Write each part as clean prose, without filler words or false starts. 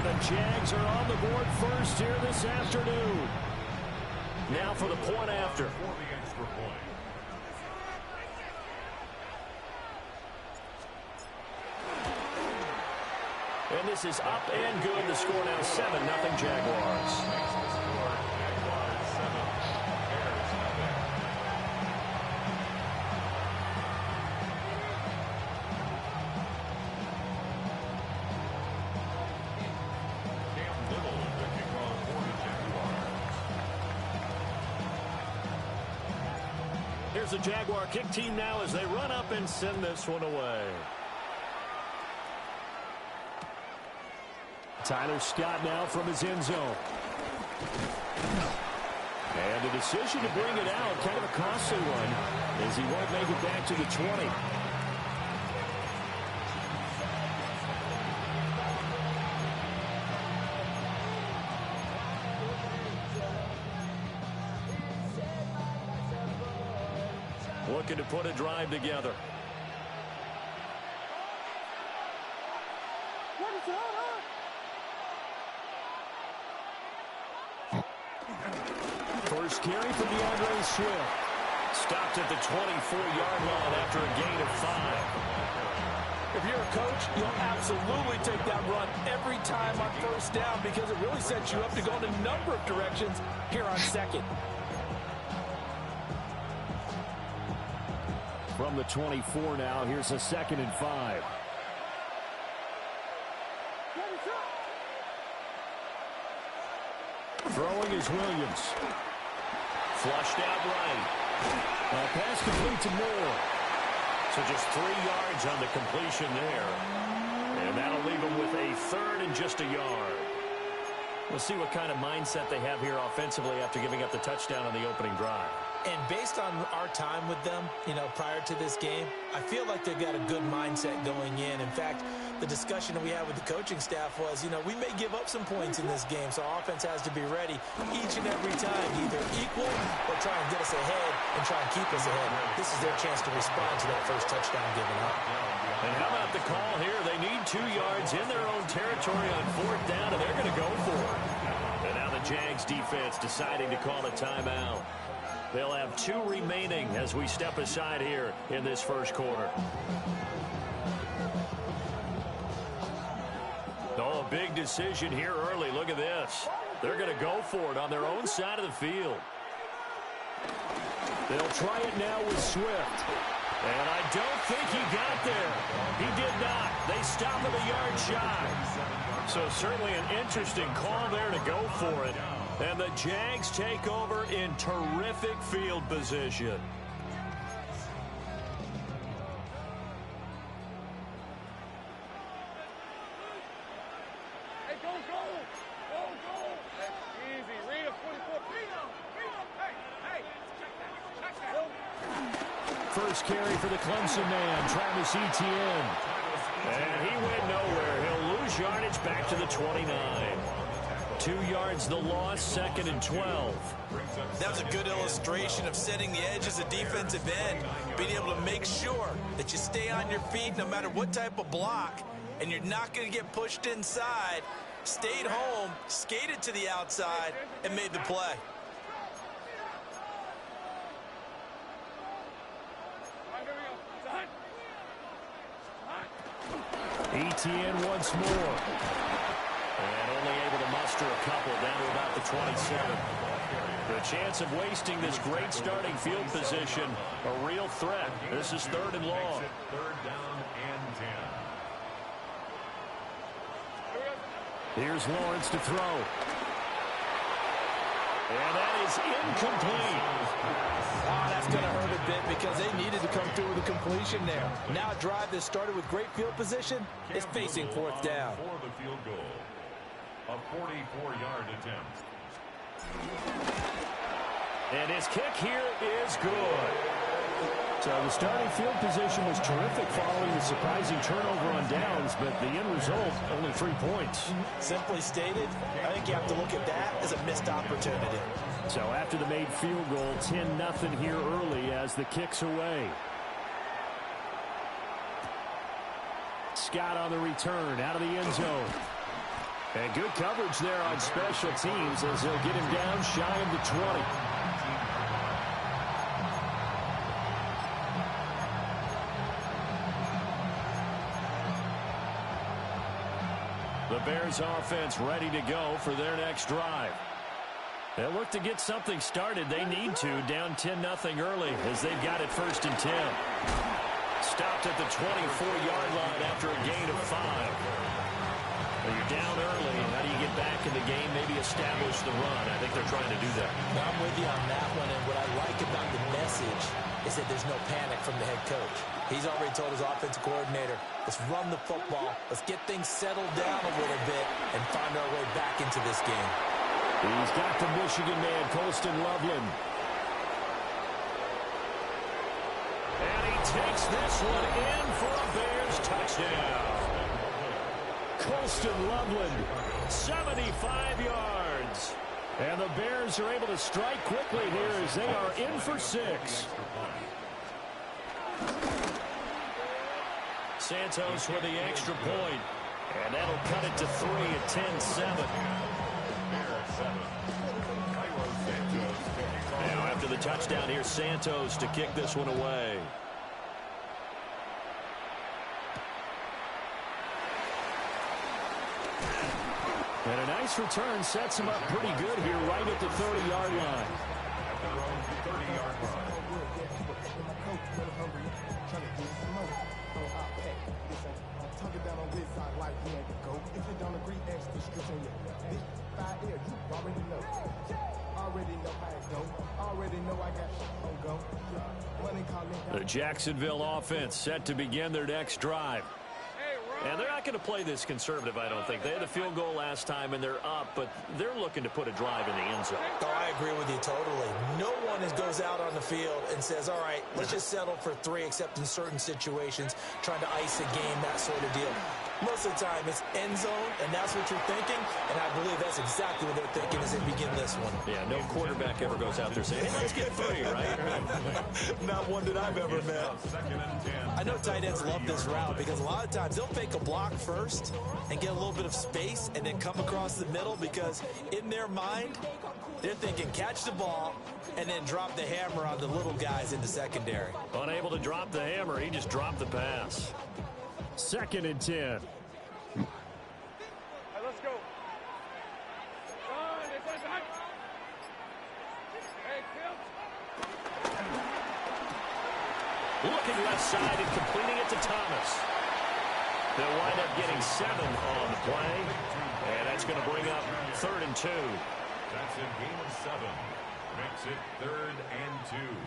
the Jags are on the board first here this afternoon. Now for the point after. And this is up and good. The score now 7-0 Jaguars. Here's the Jaguar kick team now as they run up and send this one away. Tyler Scott now from his end zone. And a decision to bring it out, kind of a costly one, as he won't make it back to the 20. Looking to put a drive together. First carry for DeAndre Swift. Stopped at the 24-yard line after a gain of 5. If you're a coach, you'll absolutely take that run every time on first down because it really sets you up to go in a number of directions here on second. From the 24 now, here's a 2nd and 5. Throwing is Williams. Flushed out right. Pass complete to Moore. So just 3 yards on the completion there. And that'll leave him with a 3rd and just a yard. We'll see what kind of mindset they have here offensively after giving up the touchdown on the opening drive. And based on our time with them, prior to this game, I feel like they've got a good mindset going in. In fact, the discussion that we had with the coaching staff was, we may give up some points in this game, so our offense has to be ready each and every time, either equal or try and get us ahead and try and keep us ahead. This is their chance to respond to that first touchdown given up. And how about the call here? They need 2 yards in their own territory on 4th down, and they're going to go for it. And now the Jags defense deciding to call a timeout. They'll have 2 remaining as we step aside here in this first quarter. Oh, a big decision here early. Look at this. They're going to go for it on their own side of the field. They'll try it now with Swift. And I don't think he got there. He did not. They stop him a yard shy. So certainly an interesting call there to go for it. And the Jags take over in terrific field position. Hey, go. Easy. Read a 44. Hey. Check that. First carry for the Clemson man, Travis Etienne. And he went nowhere. He'll lose yardage back to the 29. 2 yards the loss, 2nd and 12. That was a good illustration of setting the edge as a defensive end, being able to make sure that you stay on your feet no matter what type of block, and you're not going to get pushed inside. Stayed home, skated to the outside, and made the play. Etienne once more. And only able to muster a couple down to about the 27. The chance of wasting this great starting field position, a real threat. This is 3rd and long. 3rd down and 10. Here's Lawrence to throw. And that is incomplete. Oh, that's going to hurt a bit because they needed to come through with a completion there. Now a drive that started with great field position is facing 4th down. For the field goal. A 44-yard attempt. And his kick here is good. So the starting field position was terrific following the surprising turnover on downs, but the end result, only 3 points. Simply stated, I think you have to look at that as a missed opportunity. So after the made field goal, 10-0 here early as the kick's away. Scott on the return, out of the end zone. And good coverage there on special teams as they'll get him down shy of the 20. The Bears offense ready to go for their next drive. They'll look to get something started. They need to, down 10-0 early as they've got it 1st and 10. Stopped at the 24-yard line after a gain of 5. Well, you're down early. How do you get back in the game, maybe establish the run? I think they're trying to do that. I'm with you on that one, and what I like about the message is that there's no panic from the head coach. He's already told his offensive coordinator, let's run the football, let's get things settled down a little bit, and find our way back into this game. He's got the Michigan man, Colston Loveland. And he takes this one in for a Bears touchdown. Colston Loveland, 75 yards. And the Bears are able to strike quickly here as they are in for 6. Santos with the extra point. And that'll cut it to 3 at 10-7. Now after the touchdown, here's Santos to kick this one away. And a nice return sets him up pretty good here right at the 30-yard line. The Jacksonville offense set to begin their next drive. And they're not going to play this conservative, I don't think. They had a field goal last time, and they're up, but they're looking to put a drive in the end zone. Oh, I agree with you totally. No one goes out on the field and says, all right, let's just settle for 3, except in certain situations, trying to ice a game, that sort of deal. Most of the time, it's end zone, and that's what you're thinking, and I believe that's exactly what they're thinking as they begin this one. Yeah, no quarterback ever goes out there saying, hey, let's get 3, right? Not one that I've ever met. I know tight ends love this route because a lot of times they'll fake a block first and get a little bit of space and then come across the middle because in their mind, they're thinking catch the ball and then drop the hammer on the little guys in the secondary. Unable to drop the hammer, he just dropped the pass. 2nd and 10. Hey, let's go. Hey, Looking left side and completing it to Thomas. They'll wind up getting 7 on the play. And that's going to bring up 3rd and 2. That's a gain of 7. Makes it 3rd and 2.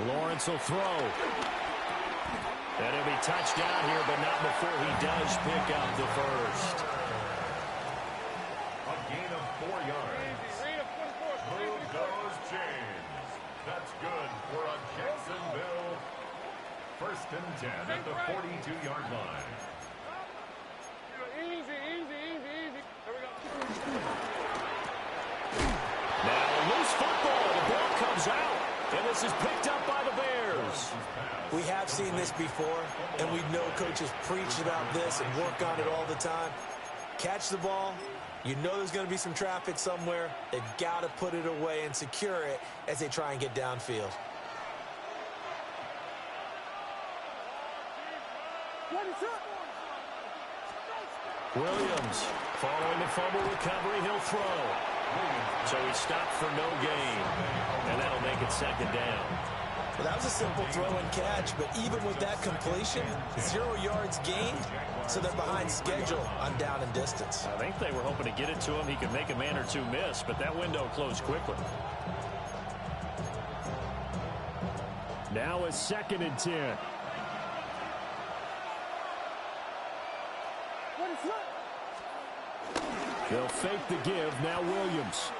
Lawrence will throw. And he'll be touched down here, but not before he does pick up the first. A gain of 4 yards. Move goes James. That's good for a Jacksonville 1st and 10 at the 42-yard line. Easy. Here we go. Now a loose football. The ball comes out. And this is picked up by the Bears. We have seen this before, and we know coaches preach about this and work on it all the time. Catch the ball. You know there's going to be some traffic somewhere. They've got to put it away and secure it as they try and get downfield. Williams, following the fumble recovery, he'll throw. So he's stopped for no gain. And that'll make it 2nd down. Well, that was a simple throw and catch, but even with that completion, 0 yards gained, so they're behind schedule on down and distance. I think they were hoping to get it to him. He could make a man or two miss, but that window closed quickly. Now it's 2nd and 10. They'll fake the give. Now Williams.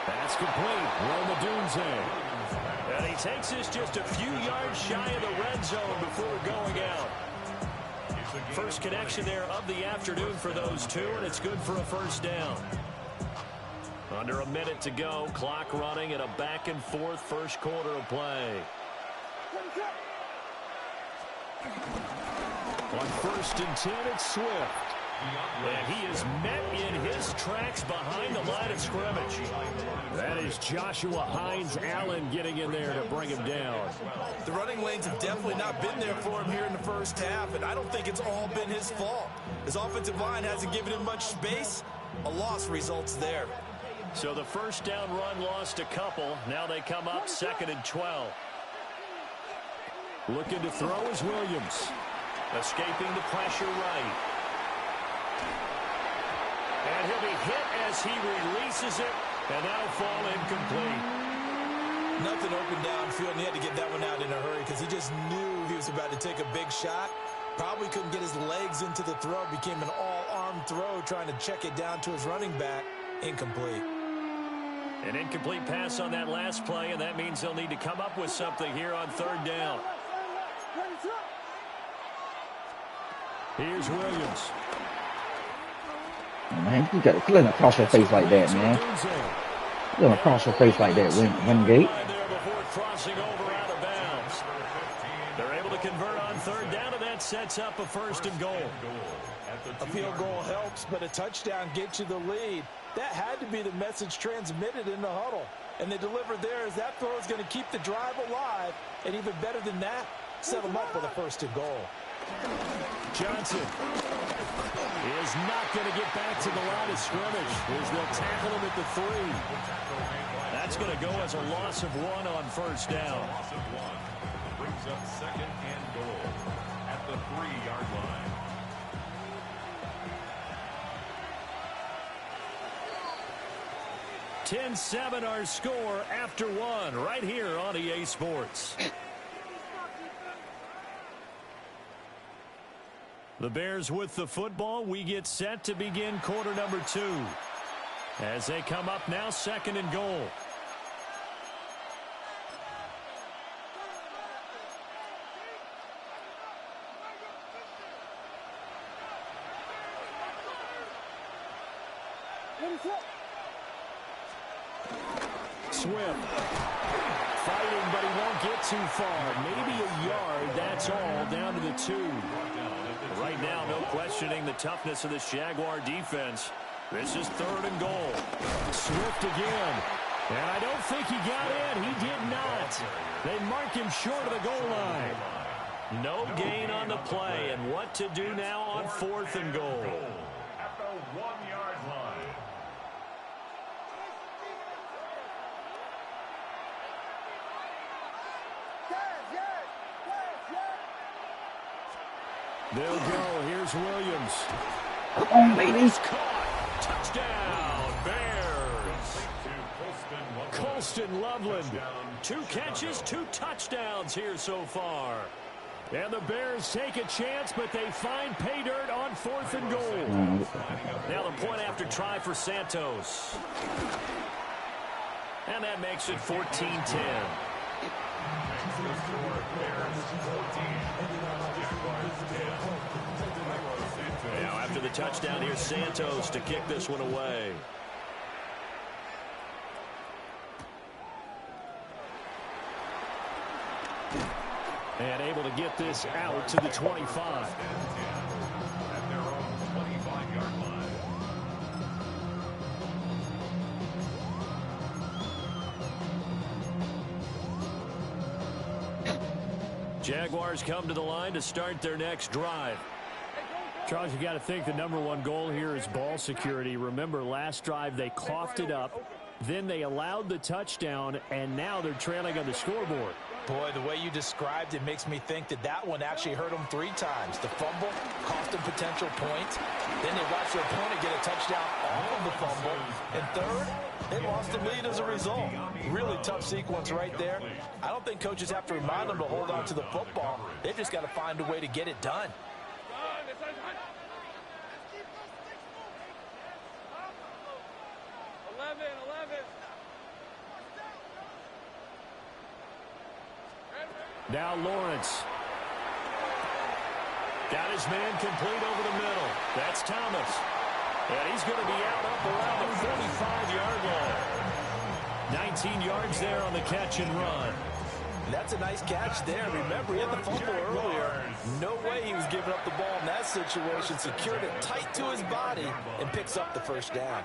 That's complete. Rome Odunze. And he takes this just a few yards shy of the red zone before going out. First connection there of the afternoon for those two, and it's good for a first down. Under a minute to go, clock running in a back-and-forth first quarter of play. On 1st and 10, it's Swift. And he is met in his tracks behind the line of scrimmage. That is Joshua Hines-Allen getting in there to bring him down. The running lanes have definitely not been there for him here in the first half, and I don't think it's all been his fault. His offensive line hasn't given him much space. A loss results there. So the first down run lost a couple. Now they come up 2nd and 12. Looking to throw is Williams. Escaping the pressure right. And he'll be hit as he releases it, and that'll fall incomplete. Nothing open downfield, and he had to get that one out in a hurry because he just knew he was about to take a big shot. Probably couldn't get his legs into the throw. Became an all-arm throw trying to check it down to his running back. Incomplete. An incomplete pass on that last play, and that means they'll need to come up with something here on 3rd down. Here's Williams. Man, you got to let him cross your face like that, man. Let him cross your face like that, Wingate. Before crossing over out of bounds. They're able to convert on 3rd down, and that sets up a 1st and goal. A field goal helps, but a touchdown gets you the lead. That had to be the message transmitted in the huddle. And they delivered there as that throw is going to keep the drive alive. And even better than that, set them up with a 1st and goal. Johnson is not going to get back to the line of scrimmage as they'll tackle him at the 3. That's going to go as a loss of 1 on 1st down. Brings up 2nd and goal at the 3-yard line. (10-7) our score after 1 right here on EA Sports. The Bears with the football. We get set to begin quarter number 2. As they come up now, 2nd and goal. Swift fighting, but he won't get too far. Maybe a yard, that's all, down to the 2. Right now, no questioning the toughness of this Jaguar defense. This is 3rd and goal. Swift again. And I don't think he got in. He did not. They mark him short of the goal line. No gain on the play. And what to do now on 4th and goal. At the 1-yard line. They'll go. Here's Williams. Come on, baby. He's caught. Touchdown, Bears. Colston Loveland. 2 catches, 2 touchdowns here so far. And the Bears take a chance, but they find pay dirt on 4th and goal. Now the point after try for Santos. And that makes it 14-10. Now after the touchdown, here's Santos to kick this one away. And able to get this out to the 25. At their own 25-yard line. Jaguars come to the line to start their next drive. Charles, you got to think the #1 goal here is ball security. Remember, last drive they coughed it up, then they allowed the touchdown, and now they're trailing on the scoreboard. Boy, the way you described it makes me think that that one actually hurt them 3 times. The fumble cost them potential points. Then they watched their opponent get a touchdown off of the fumble. And third, they lost the lead as a result. Really tough sequence right there. I don't think coaches have to remind them to hold on to the football. They've just got to find a way to get it done. 11. Now Lawrence. Got his man complete over the middle. That's Thomas. And he's going to be out up around the 45-yard line. 19 yards there on the catch and run. That's a nice catch there. Remember, he had the fumble earlier. No way he was giving up the ball in that situation. Secured it tight to his body and picks up the first down.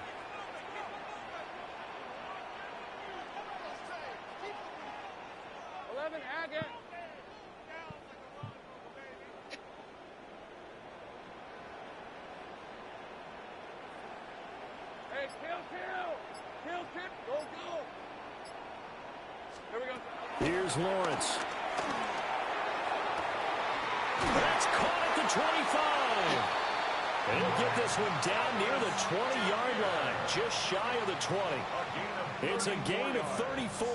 Here's Lawrence. That's caught at the 25. And he'll get this one down near the 20-yard line, just shy of the 20. It's a gain of 34.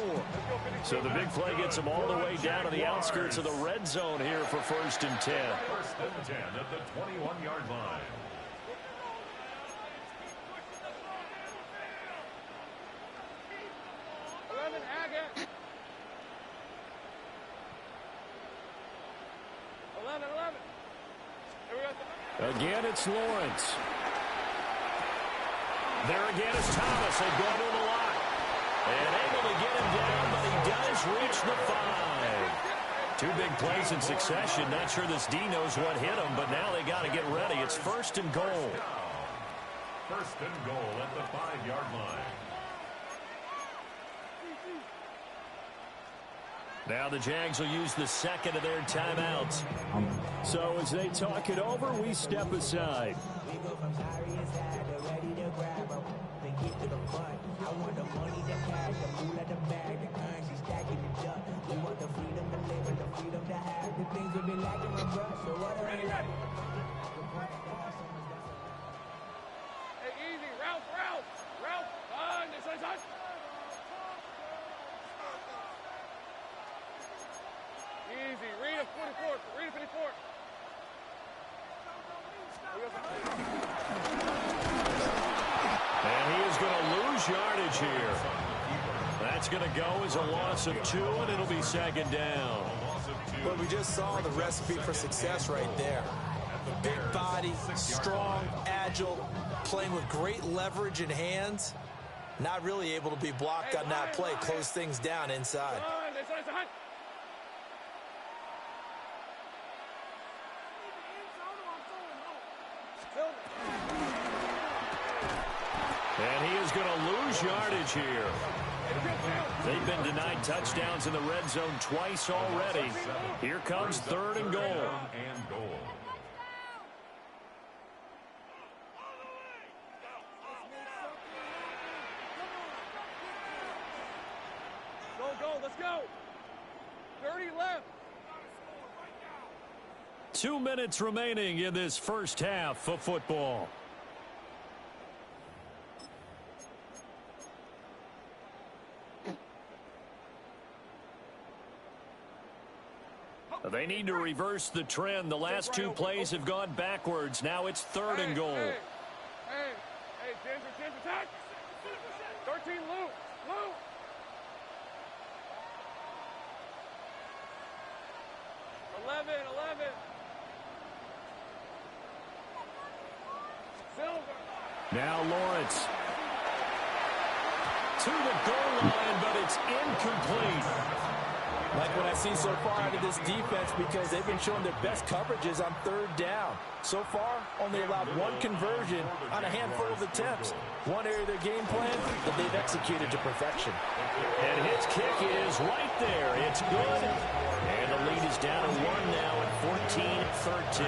So the big play gets him all the way down to the outskirts of the red zone here for 1st and 10. 1st and 10 at the 21-yard line. Again, it's Lawrence. There again is Thomas. They go to the line. And able to get him down, but he does reach the 5. 2 big plays in succession. Not sure this D knows what hit him, but now they got to get ready. It's 1st and goal. 1st and goal at the 5-yard line. Now the Jags will use the second of their timeouts. So as they talk it over, we step aside. Hey, easy. Ralph. This is us. Easy. Read a 44. Read a 54. And he is going to lose yardage here. That's going to go as a loss of 2, and it'll be 2nd down. Well, we just saw the recipe for success right there. Big body, strong, agile, playing with great leverage in hands. Not really able to be blocked on that play. Close things down inside. And he is going to lose yardage here. They've been denied touchdowns in the red zone twice already. Here comes 3rd and goal. Go, let's go. 30 left. 2 minutes remaining in this first half of football. They need to reverse the trend. The last 2 plays have gone backwards. Now it's 3rd and goal. Hey, Ginger, attack. 13, Lou. 11. Silver. Now Lawrence. To the goal line, but it's incomplete. Like what I've seen so far out of this defense, because they've been showing their best coverages on 3rd down. So far, only allowed 1 conversion on a handful of attempts. One area of their game plan that they've executed to perfection. And his kick is right there. It's good. And the lead is down to 1 now at 14-13.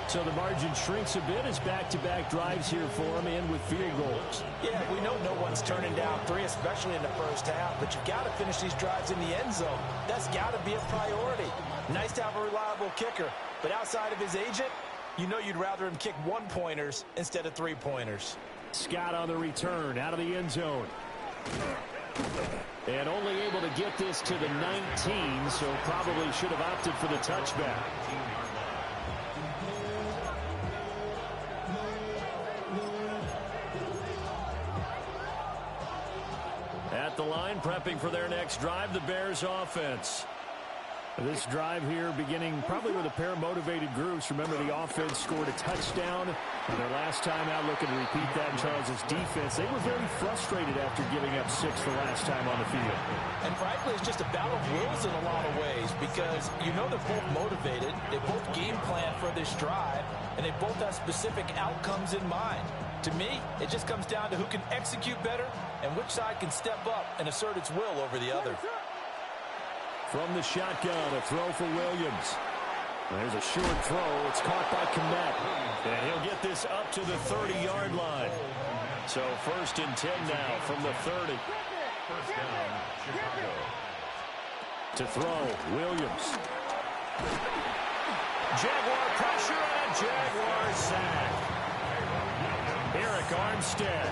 So the margin shrinks a bit as back-to-back drives here for him and with field goals. Yeah, we know no one's turning down 3, especially in the first half, but you've got to finish these drives in the end zone. That's got to be a priority. Nice to have a reliable kicker, but outside of his agent, you know you'd rather him kick 1-pointers instead of 3-pointers. Scott on the return out of the end zone. And only able to get this to the 19, so probably should have opted for the touchback. At the line, prepping for their next drive, the Bears offense. This drive here beginning probably with a pair of motivated groups. Remember, the offense scored a touchdown on their last time out, looking to repeat that in Charles' defense. They were very frustrated after giving up 6 the last time on the field. And frankly, it's just a battle of wills in a lot of ways because you know they're both motivated, they both game plan for this drive, and they both have specific outcomes in mind. To me, it just comes down to who can execute better and which side can step up and assert its will over the other. From the shotgun, a throw for Williams. There's a short throw. It's caught by Kmet. And he'll get this up to the 30-yard line. So 1st and 10 now from the 30. First down, Chicago. To throw, Williams. Jaguar pressure and a Jaguar sack. Eric Armstead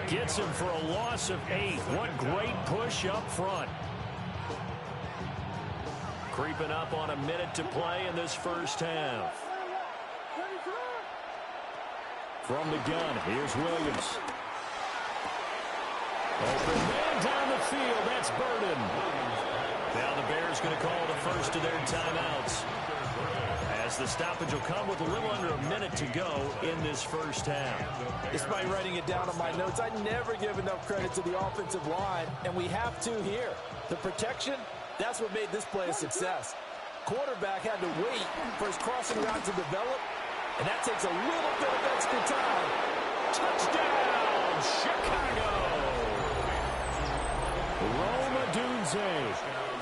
gets him for a loss of 8. What great push up front. Creeping up on a minute to play in this first half. From the gun, here's Williams. Open man down the field, that's Burden. Now the Bears going to call the first of their timeouts, as the stoppage will come with a little under a minute to go in this first half. Despite writing it down on my notes, I never give enough credit to the offensive line, and we have to here. The protection, that's what made this play a success. Quarterback had to wait for his crossing route to develop, and that takes a little bit of extra time. Touchdown, Chicago! Rome Odunze,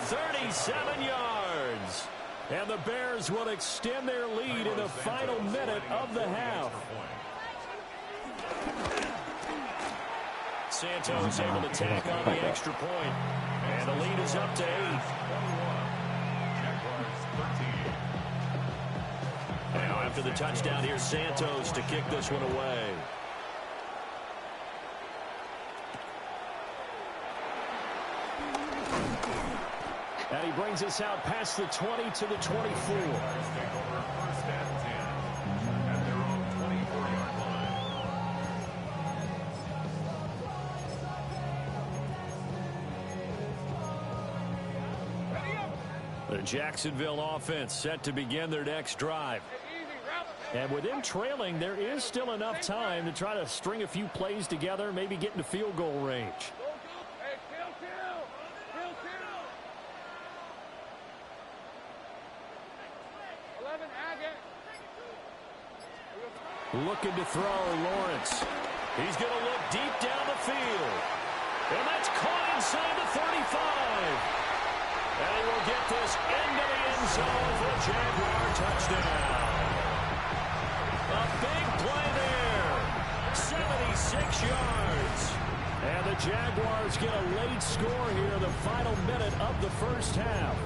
37 yards. And the Bears will extend their lead in the final minute of the half. Santos able to tack on the extra point. And the lead is up to 8. Now after the touchdown, here's Santos to kick this one away. And he brings us out past the 20 to the 24. The Jacksonville offense set to begin their next drive. And with them trailing, there is still enough time to try to string a few plays together, maybe get into field goal range. Looking to throw, Lawrence. He's going to look deep down the field. And that's caught inside the 35. And he will get this into the end zone for a Jaguar touchdown. A big play there. 76 yards. And the Jaguars get a late score here in the final minute of the first half.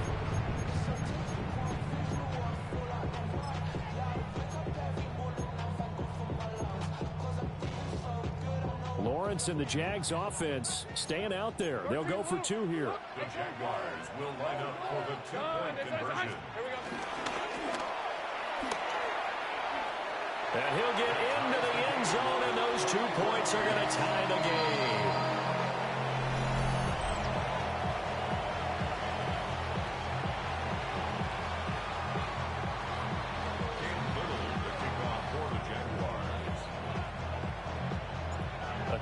Lawrence and the Jags offense staying out there. They'll go for 2 here. The Jaguars will line up for the 2-point conversion. And he'll get into the end zone, and those 2 points are going to tie the game.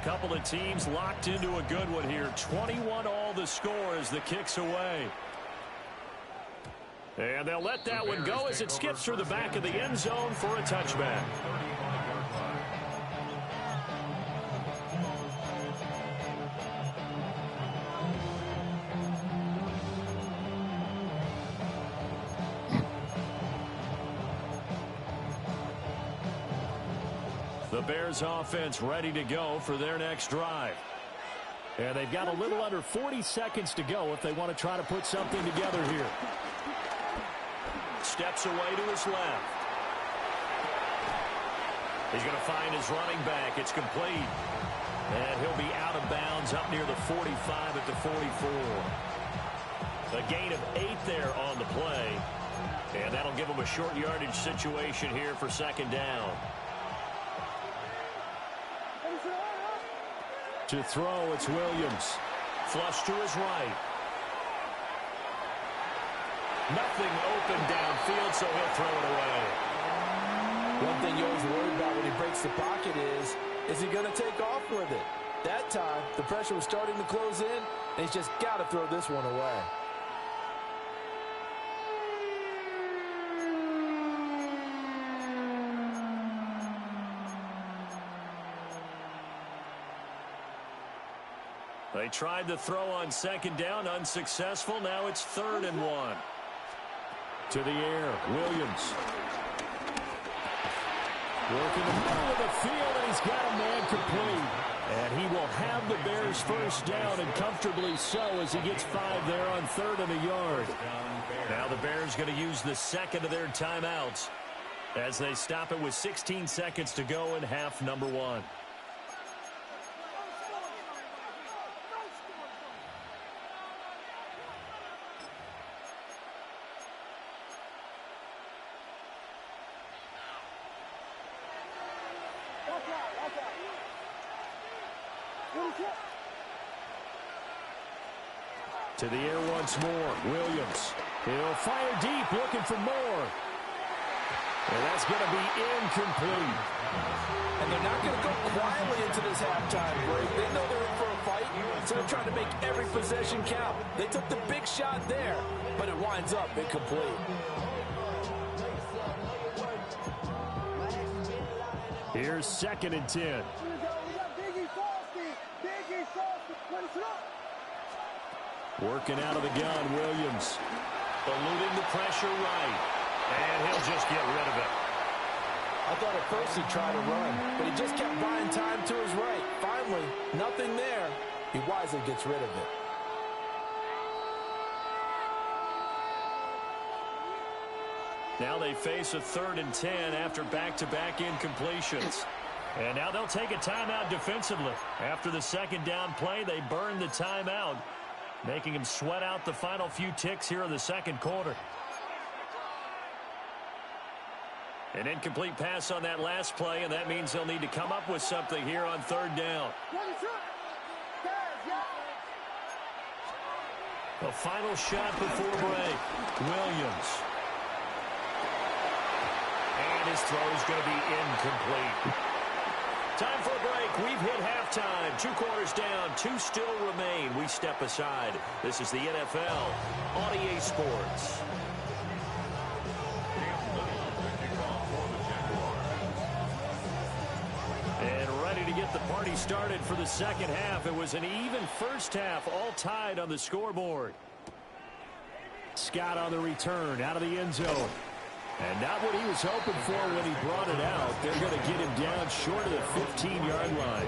Couple of teams locked into a good one here. 21 all the score as the kick's away. And they'll let that one go as it skips through the back of the end zone for a touchback. The Bears offense ready to go for their next drive. And they've got a little under 40 seconds to go if they want to try to put something together here. Steps away to his left. He's going to find his running back. It's complete. And he'll be out of bounds up near the 45 at the 44. A gain of 8 there on the play. And that'll give him a short yardage situation here for second down. To throw, it's Williams. Flush to his right. Nothing open downfield, so he'll throw it away. One thing you always worry about when he breaks the pocket is he going to take off with it? That time, the pressure was starting to close in, and he's just got to throw this one away. They tried to throw on second down, unsuccessful. Now it's 3rd and 1. To the air, Williams. Working the middle of the field, and he's got a man complete. And he will have the Bears first down, and comfortably so, as he gets 5 there on 3rd and a yard. Now the Bears going to use the second of their timeouts as they stop it with 16 seconds to go in half number 1. To the air once more, Williams. He'll fire deep, looking for more. And that's going to be incomplete. And they're not going to go quietly into this halftime break. They know they're in for a fight, so they're trying to make every possession count. They took the big shot there, but it winds up incomplete. Here's 2nd and 10. Working out of the gun, Williams. Eluding the pressure right. And he'll just get rid of it. I thought at first he'd try to run, but he just kept buying time to his right. Finally, nothing there. He wisely gets rid of it. Now they face a 3rd and 10 after back-to-back incompletions. And now they'll take a timeout defensively. After the second down play, they burn the timeout, making him sweat out the final few ticks here in the second quarter. An incomplete pass on that last play, and that means they'll need to come up with something here on 3rd down. The final shot before break. Williams. And his throw is going to be incomplete. Time for a break. We've hit halftime. 2 quarters down. 2 still remain. We step aside. This is the NFL on EA Sports. And ready to get the party started for the second half. It was an even first half, all tied on the scoreboard. Scott on the return, out of the end zone. And not what he was hoping for when he brought it out. They're going to get him down short of the 15-yard line.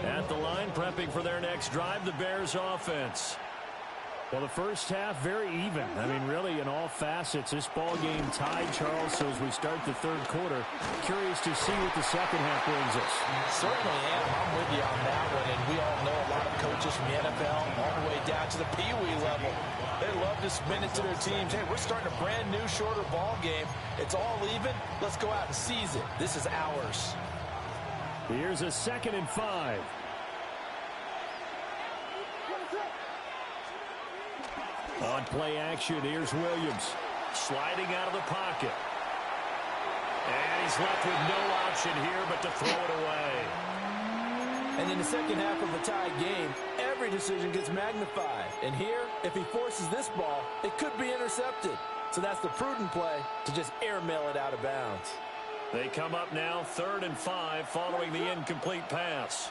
At the line, prepping for their next drive, the Bears offense. Well, the first half, very even. I mean, really, in all facets, this ball game tied, Charles. So as we start the third quarter, curious to see what the second half brings us. Certainly am. I'm with you on that one. And we all know a lot of coaches from the NFL all the way down to the Pee Wee level. They love to spin it to their teams. Hey, we're starting a brand new, shorter ball game. It's all even. Let's go out and seize it. This is ours. Here's a 2nd and 5. On play action, here's Williams. Sliding out of the pocket. And he's left with no option here but to throw it away. And in the second half of a tied game, every decision gets magnified. And here, if he forces this ball, it could be intercepted. So that's the prudent play to just airmail it out of bounds. They come up now 3rd and 5 following the incomplete pass.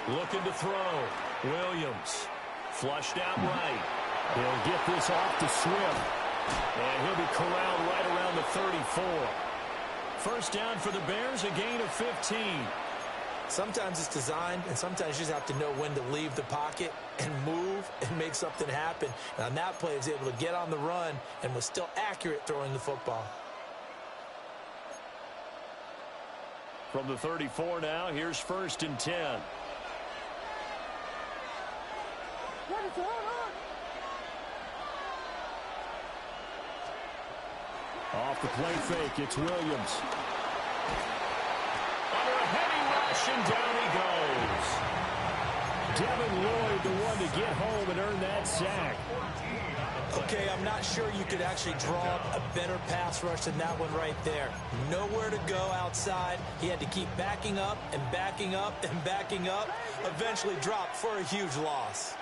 Looking to throw. Williams. Flushed out right. He'll get this off to Swift. And he'll be corralled right around the 34. First down for the Bears, a gain of 15. Sometimes it's designed, and sometimes you just have to know when to leave the pocket and move and make something happen. And on that play, he was able to get on the run and was still accurate throwing the football. From the 34 now, here's 1st and 10. Off the play fake, it's Williams. Under a heavy rush, and down he goes. Devin Lloyd, the one to get home and earn that sack. Okay, I'm not sure you could actually draw a better pass rush than that one right there. Nowhere to go outside. He had to keep backing up and backing up and backing up. Eventually dropped for a huge loss.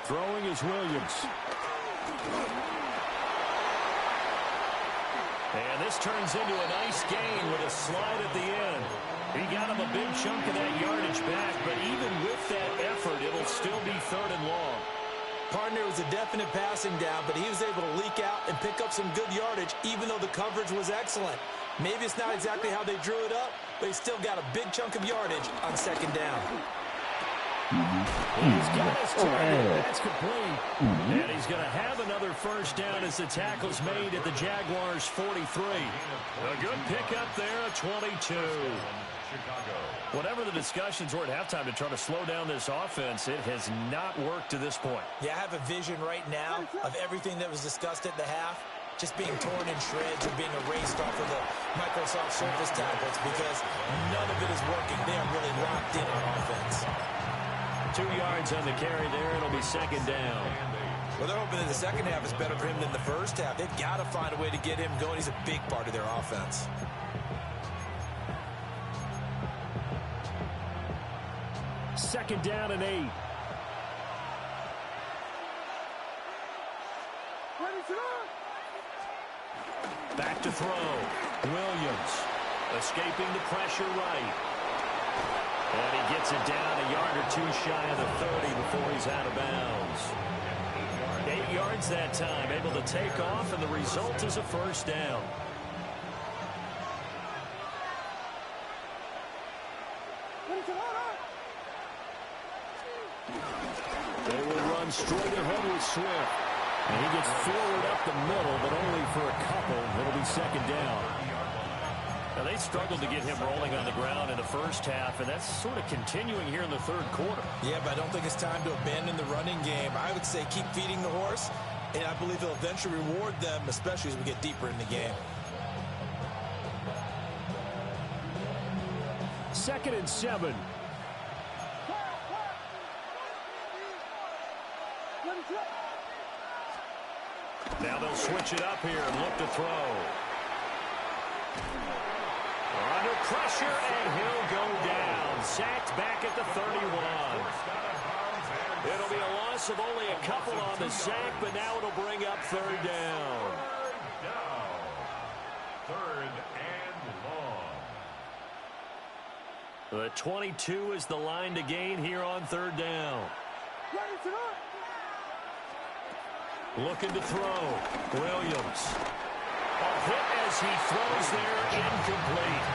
Throwing is Williams. And this turns into a nice gain with a slide at the end. He got him a big chunk of that yardage back, but even with that effort, it'll still be 3rd and long. Partner, was a definite passing down, but he was able to leak out and pick up some good yardage, even though the coverage was excellent. Maybe it's not exactly how they drew it up, but he still got a big chunk of yardage on 2nd down. He's got his target. That's complete. And he's going to have another 1st down as the tackle's made at the Jaguars' 43. A good pickup there, a 22. Whatever the discussions were at halftime to try to slow down this offense, it has not worked to this point. Yeah, I have a vision right now of everything that was discussed at the half just being torn in shreds or being erased off of the Microsoft Surface tablets because none of it is working. They are really locked in on offense. 2 yards on the carry there. It'll be 2nd down. Well, they're hoping that the second half is better for him than the first half. They've got to find a way to get him going. He's a big part of their offense. Second down and 8. Back to throw. Williams escaping the pressure right. And he gets it down a yard or 2 shy of the 30 before he's out of bounds. 8 yards that time, able to take off, and the result is a 1st down. They will run straight ahead with Swift. And he gets forward up the middle, but only for a couple. It'll be 2nd down. Now, they struggled to get him rolling on the ground in the first half, and that's sort of continuing here in the 3rd quarter. Yeah, but I don't think it's time to abandon the running game. I would say keep feeding the horse, and I believe they'll eventually reward them, especially as we get deeper in the game. 2nd and 7. Now they'll switch it up here and look to throw. Under pressure, and he'll go down. Sacked back at the 31. It'll be a loss of only a couple on the sack, but now it'll bring up 3rd down. 3rd and long. The 22 is the line to gain here on 3rd down. Looking to throw. Williams. A hit as he throws there, incomplete.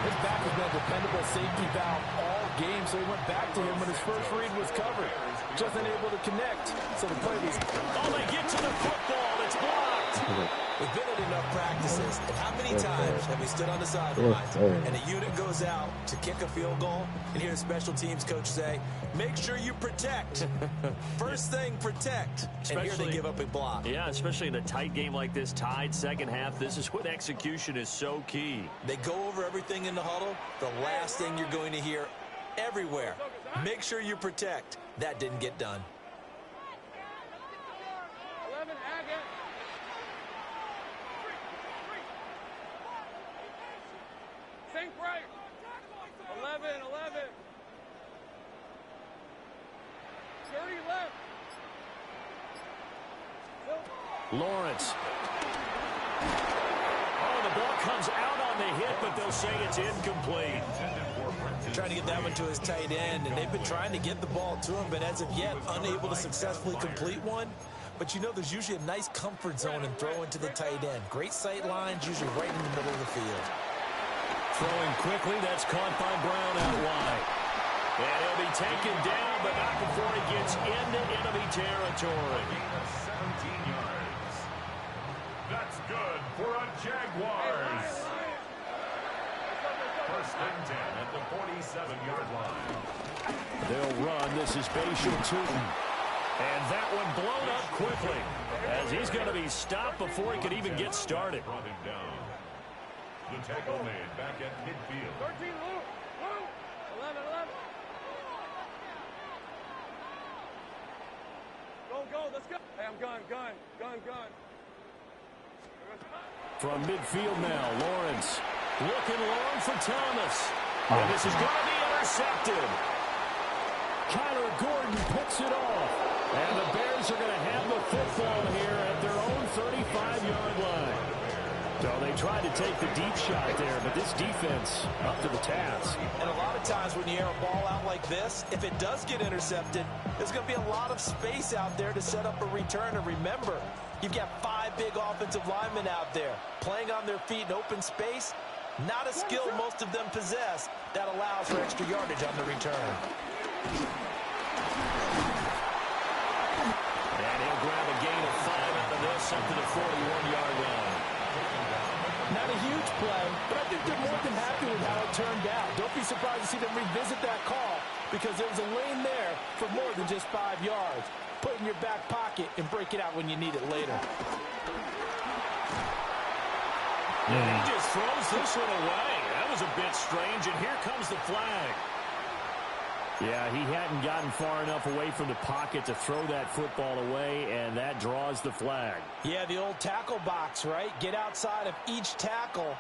His back has been a dependable safety valve all game, so he went back to him when his first read was covered. Just unable to connect, so the play was... Oh, they get to the football. It's blocked. We've been at enough practices, and how many times have we stood on the sidelines and a unit goes out to kick a field goal and hear the special teams coach say, make sure you protect. First thing, protect. And here they give up a block. Yeah, especially in a tight game like this, tied 2nd half. This is when execution is so key. They go over everything in the huddle. The last thing you're going to hear everywhere, make sure you protect. That didn't get done. 11, Agate. Think right. 11. 30 left. Lawrence. Oh, the ball comes out on the hit, but they'll say it's incomplete. Trying to get that one to his tight end, and they've been trying to get the ball to him, but as of yet, unable to successfully complete one. But you know, there's usually a nice comfort zone in throwing to the tight end. Great sight lines, usually right in the middle of the field. Throwing quickly, that's caught by Brown out wide. And he'll be taken down, but not before he gets into enemy territory. 17 yards. That's good for a Jaguars. 1st and 10 at the 47-yard line. They'll run. This is Basham Tootin. And that one blown up quickly as he's going to be stopped before he could even get started. Brought him down. The tackle made back at midfield. 13, Luke. 11, 11. Go, let's go. Hey, I'm gun. From midfield now, Lawrence looking long for Thomas. And this is going to be intercepted. Kyler Gordon picks it off. And the Bears are going to have the football here at their own 35-yard line. So they tried to take the deep shot there, but this defense up to the task. And a lot of times when you air a ball out like this, if it does get intercepted, there's going to be a lot of space out there to set up a return. And remember, you've got 5 big offensive linemen out there playing on their feet in open space. Not a skill most of them possess that allows for extra yardage on the return. And he'll grab a gain of 5 out of this up to the 41-yard line. Not a huge play, but I think they're more than happy with how it turned out. Don't be surprised to see them revisit that call because there was a lane there for more than just 5 yards. Put it in your back pocket and break it out when you need it later. And he just throws this one away. That was a bit strange, and here comes the flag. Yeah, he hadn't gotten far enough away from the pocket to throw that football away, and that draws the flag. Yeah, the old tackle box, right? Get outside of each tackle,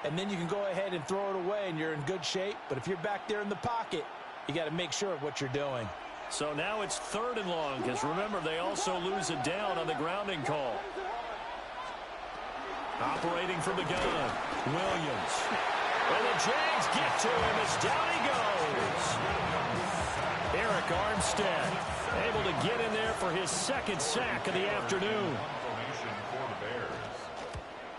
and then you can go ahead and throw it away, and you're in good shape. But if you're back there in the pocket, you got to make sure of what you're doing. So now it's 3rd and long, because remember, they also lose it down on the grounding call. Operating from the gun, Williams. And the Jags get to him as down he goes. Eric Armstead able to get in there for his 2nd sack of the afternoon.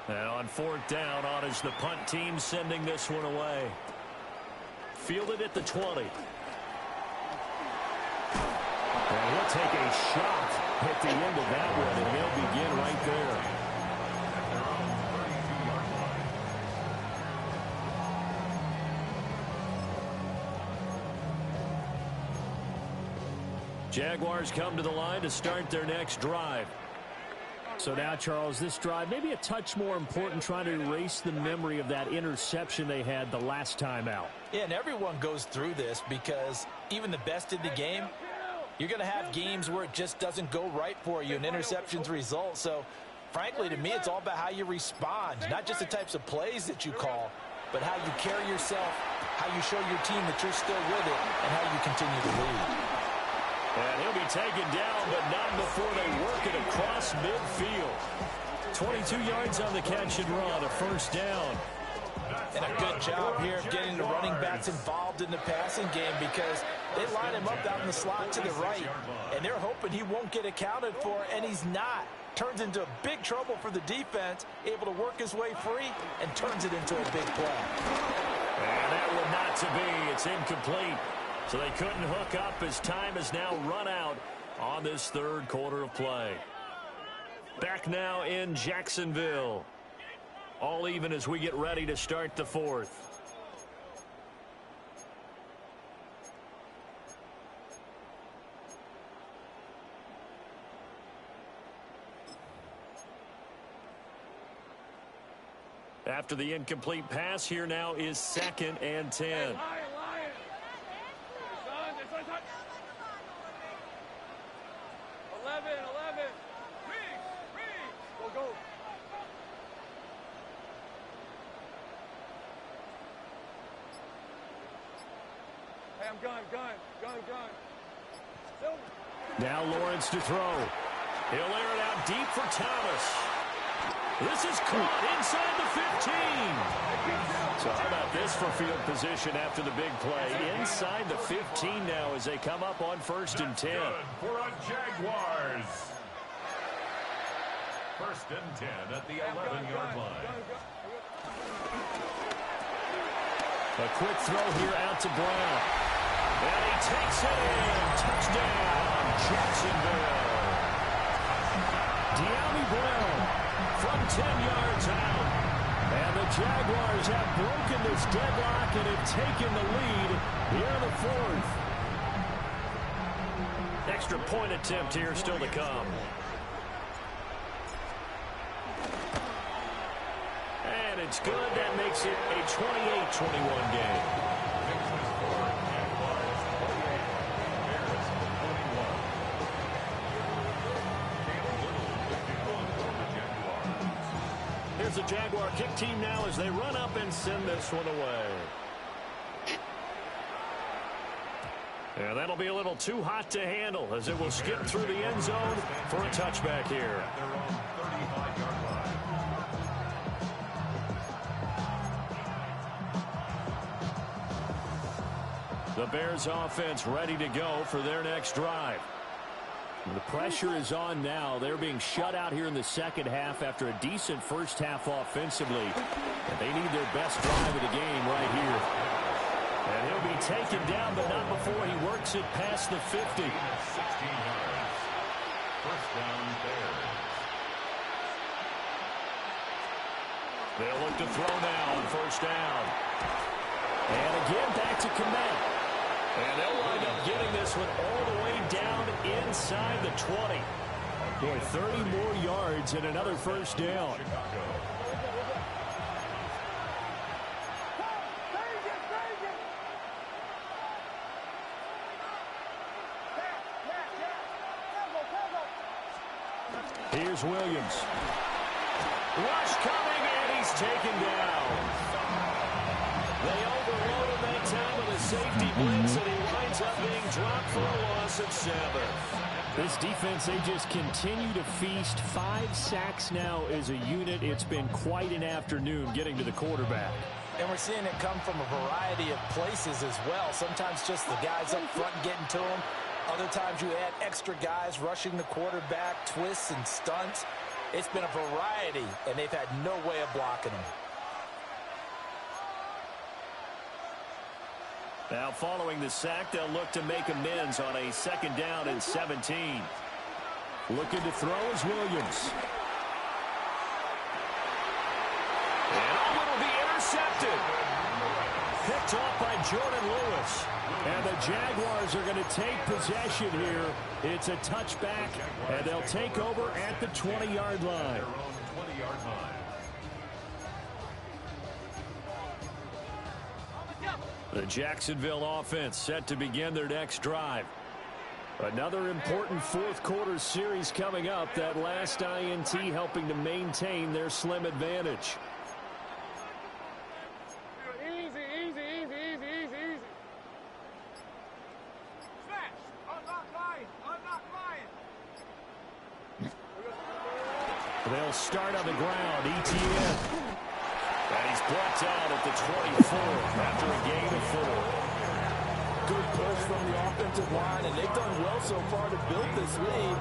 And on 4th down, on is the punt team sending this one away. Fielded at the 20. And he'll take a shot at the end of that one, and they'll begin right there. Jaguars come to the line to start their next drive. So now, Charles, this drive maybe a touch more important, trying to erase the memory of that interception they had the last time out. Yeah, and everyone goes through this because even the best in the game, you're going to have games where it just doesn't go right for you, and interceptions result. So, frankly, to me, it's all about how you respond, not just the types of plays that you call, but how you carry yourself, how you show your team that you're still with it, and how you continue to lead. And he'll be taken down, but not before they work it across midfield. 22 yards on the catch and run, a 1st down. And a good job here of getting the running backs involved in the passing game because they line him up out in the slot to the right, and they're hoping he won't get accounted for, and he's not. Turns into big trouble for the defense, able to work his way free, and turns it into a big play. And that one not to be. It's incomplete. So they couldn't hook up as time has now run out on this 3rd quarter of play. Back now in Jacksonville. All even as we get ready to start the 4th. After the incomplete pass, here now is 2nd and 10. Gun. Now Lawrence to throw. He'll air it out deep for Thomas. This is caught inside the 15. So how about this for field position after the big play? Inside the 15 now as they come up on 1st and 10. Good for a Jaguars. 1st and 10 at the 11-yard line. A quick throw here out to Brown. And he takes it in. Touchdown, Jacksonville. De'Ami Brown from 10 yards out. And the Jaguars have broken this deadlock and have taken the lead here in the 4th. Extra point attempt here still to come. And it's good. That makes it a 28-21 game. Here's the Jaguar kick team now as they run up and send this one away. And that'll be a little too hot to handle as it will skip through the end zone for a touchback here. The Bears offense ready to go for their next drive. The pressure is on now. They're being shut out here in the second half after a decent first half offensively. And they need their best drive of the game right here. And he'll be taken down, but not before he works it past the 50. 16 yards. First down, Bears. They'll look to throw now on first down. And again, back to Kmet. And they'll wind up getting this one all the way down inside the 20. Boy, 30 more yards and another first down. Here's Williams. Rush coming, and he's taken down. They overload him that time with a safety blitz, and he winds up being dropped for a loss of 7. This defense, they just continue to feast. 5 sacks now as a unit. It's been quite an afternoon getting to the quarterback. And we're seeing it come from a variety of places as well. Sometimes just the guys up front getting to him. Other times you add extra guys rushing the quarterback, twists and stunts. It's been a variety, and they've had no way of blocking him. Now following the sack, they'll look to make amends on a second down and 17. Looking to throw is Williams. And it'll be intercepted. Picked off by Jordan Lewis. And the Jaguars are going to take possession here. It's a touchback, and they'll take over at the 20-yard line. The Jacksonville offense set to begin their next drive. Another important fourth quarter series coming up. That last INT helping to maintain their slim advantage. They'll start on the ground. ETN. And he's blocked out at the 24 after a gain of 4. Good push from the offensive line, and they've done well so far to build this lead.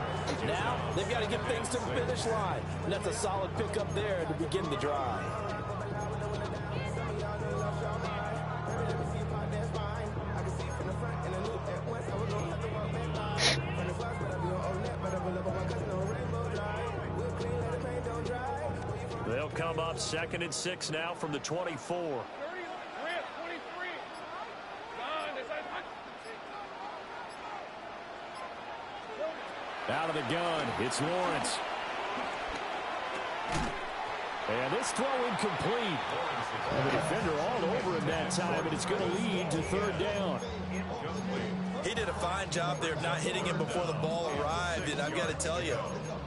Now they've got to get things to the finish line. And that's a solid pickup there to begin the drive. They'll come up 2nd and 6 now from the 24. Out of the gun, it's Lawrence. And this throw incomplete. And the defender all over him that time, and it's going to lead to 3rd down. He did a fine job there of not hitting him before the ball arrived, and I've got to tell you,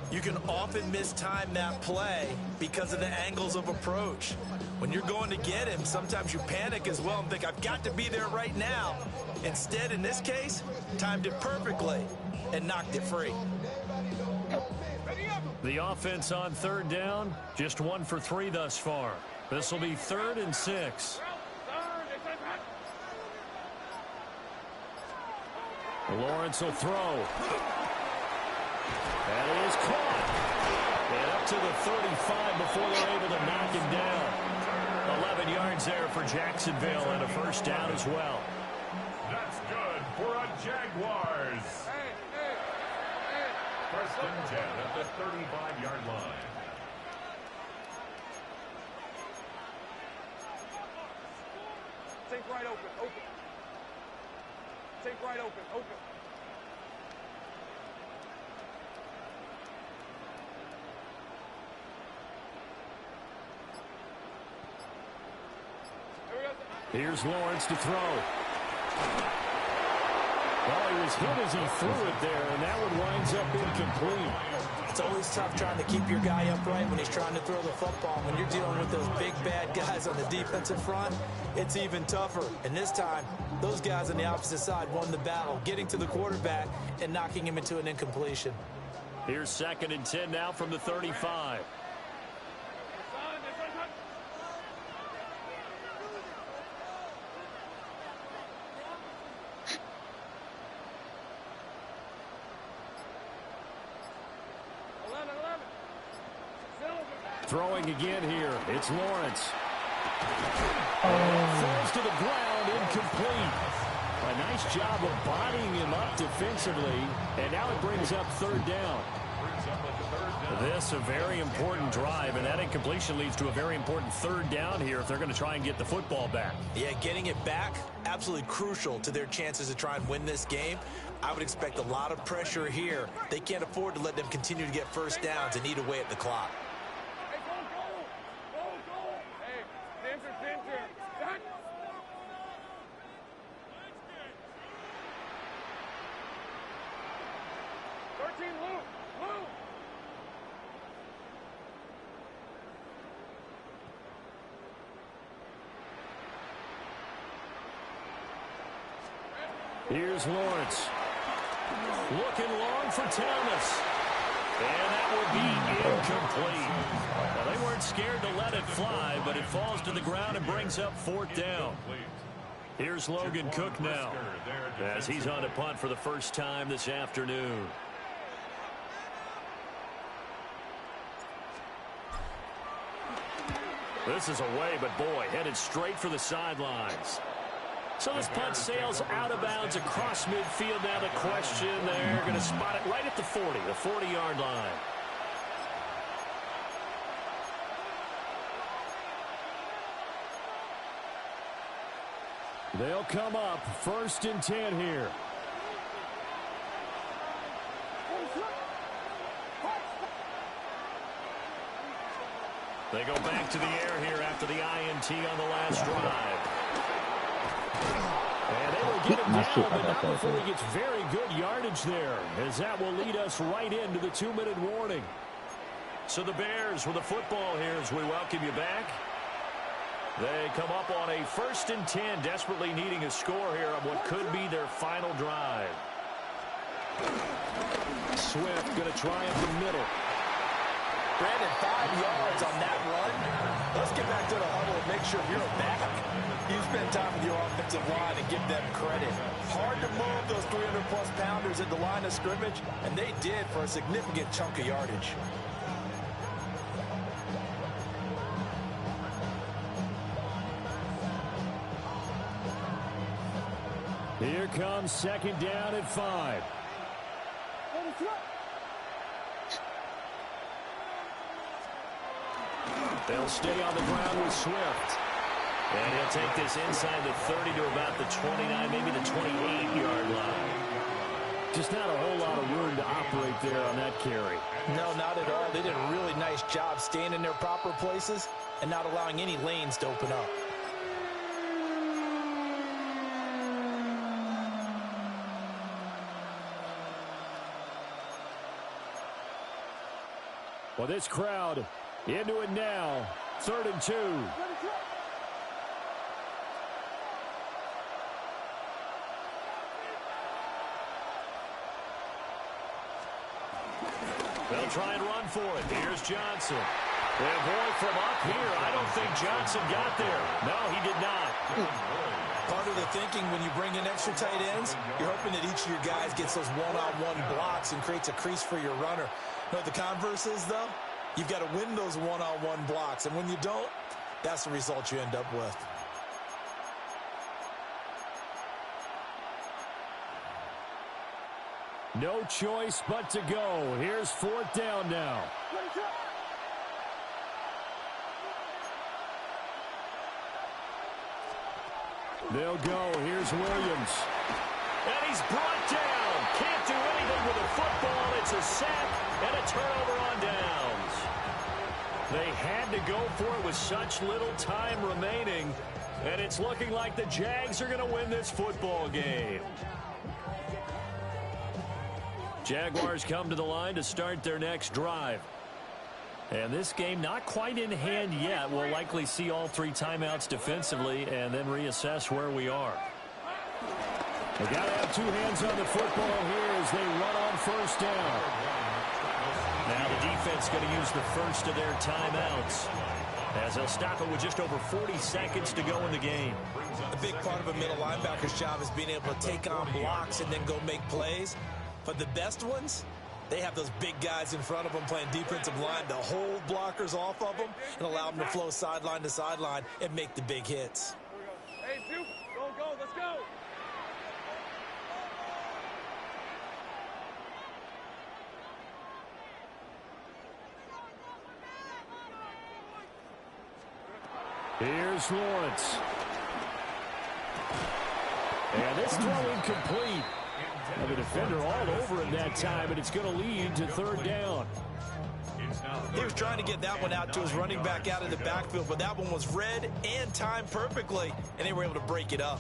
you can often mistime that play because of the angles of approach. When you're going to get him, sometimes you panic as well and think, I've got to be there right now. Instead, in this case, timed it perfectly and knocked it free. The offense on 3rd down, just 1 for 3 thus far. This will be 3rd and 6. Lawrence will throw. That is caught. And up to the 35 before they're able to knock him down. 11 yards there for Jacksonville and a first down as well. That's good for a Jaguars. First and 10 at the 35-yard line. Take right open. Take right open. Here's Lawrence to throw. Well, he was hit as he threw it there, and that one winds up incomplete. It's always tough trying to keep your guy upright when he's trying to throw the football. When you're dealing with those big, bad guys on the defensive front, it's even tougher. And this time, those guys on the opposite side won the battle, getting to the quarterback and knocking him into an incompletion. Here's 2nd and 10 now from the 35. Throwing again here. It's Lawrence. Falls to the ground, incomplete. A nice job of bodying him up defensively, and now it brings up 3rd down. This a very important drive, and that incompletion leads to a very important 3rd down here if they're going to try and get the football back. Yeah, getting it back, absolutely crucial to their chances to try and win this game. I would expect a lot of pressure here. They can't afford to let them continue to get first downs and eat away at the clock. Here's Lawrence. Looking long for Thomas. And that will be incomplete. Well, they weren't scared to let it fly, but it falls to the ground and brings up 4th down. Here's Logan Cook now, as he's on a punt for the first time this afternoon. This is away, but boy, headed straight for the sidelines. So this punt sails out of bounds across midfield. Now the question, they're going to spot it right at the 40, the 40-yard line. They'll come up 1st and 10 here. They go back to the air here after the INT on the last drive. And they will get him down, but not before he gets very good yardage there, as that will lead us right into the 2-minute warning. So the Bears with the football here as we welcome you back. They come up on a 1st and 10, desperately needing a score here on what could be their final drive. Swift going to try up the middle. Brandon, 5 yards on that run. Let's get back to the huddle and make sure you're back. You spend time with your offensive line and give them credit. Hard to move those 300-plus pounders at the line of scrimmage, and they did for a significant chunk of yardage. Here comes 2nd down at 5. They'll stay on the ground with Swift. And he'll take this inside the 30 to about the 29, maybe the 28-yard line. Just not a whole lot of room to operate there on that carry. No, not at all. They did a really nice job staying in their proper places and not allowing any lanes to open up. Well, this crowd into it now. 3rd and 2. They'll try and run for it. Here's Johnson. And boy, from up here, I don't think Johnson got there. No, he did not. Part of the thinking when you bring in extra tight ends, you're hoping that each of your guys gets those one-on-one blocks and creates a crease for your runner. You know what the converse is, though? You've got to win those one-on-one blocks, and when you don't, that's the result you end up with. No choice but to go. Here's 4th down now. They'll go. Here's Williams. And he's brought down. Can't do anything with the football. It's a sack and a turnover on downs. They had to go for it with such little time remaining, and it's looking like the Jags are going to win this football game. Jaguars come to the line to start their next drive. And this game not quite in hand yet. We'll likely see all 3 timeouts defensively and then reassess where we are. They got to have 2 hands on the football here as they run on first down. Now the defense going to use the first of their timeouts, as they'll stop it with just over 40 seconds to go in the game. A big part of a middle linebacker's job is being able to take on blocks and then go make plays. But the best ones, they have those big guys in front of them playing defensive line to hold blockers off of them and allow them to flow sideline to sideline and make the big hits. Hey, Duke, go, let's go. Here's Lawrence. And this throw incomplete. And the defender all over him that time, and it's going to lead to 3rd down. He was trying to get that one out to his running back out of the backfield, but that one was read and timed perfectly, and they were able to break it up.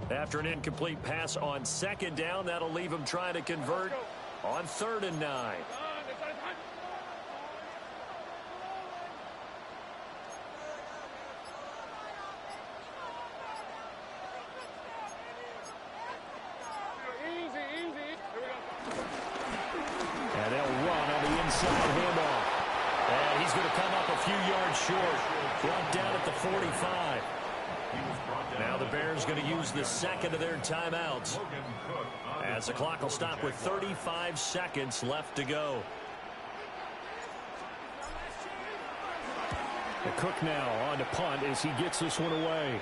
After an incomplete pass on 2nd down, that'll leave him trying to convert on 3rd and 9. And they'll run on the inside handoff. And he's going to come up a few yards short. Brought down at the 45. Now the Bears going to use the 2nd of their timeouts, as the clock will stop with 35 seconds left to go. The Cook now on to punt as he gets this one away.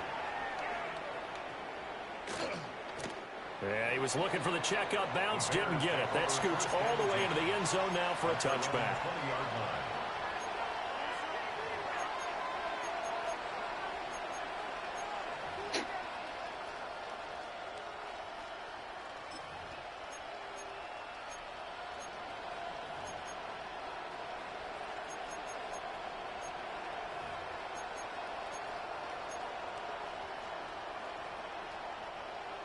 Yeah, he was looking for the checkup bounce, didn't get it. That scoots all the way into the end zone now for a touchback.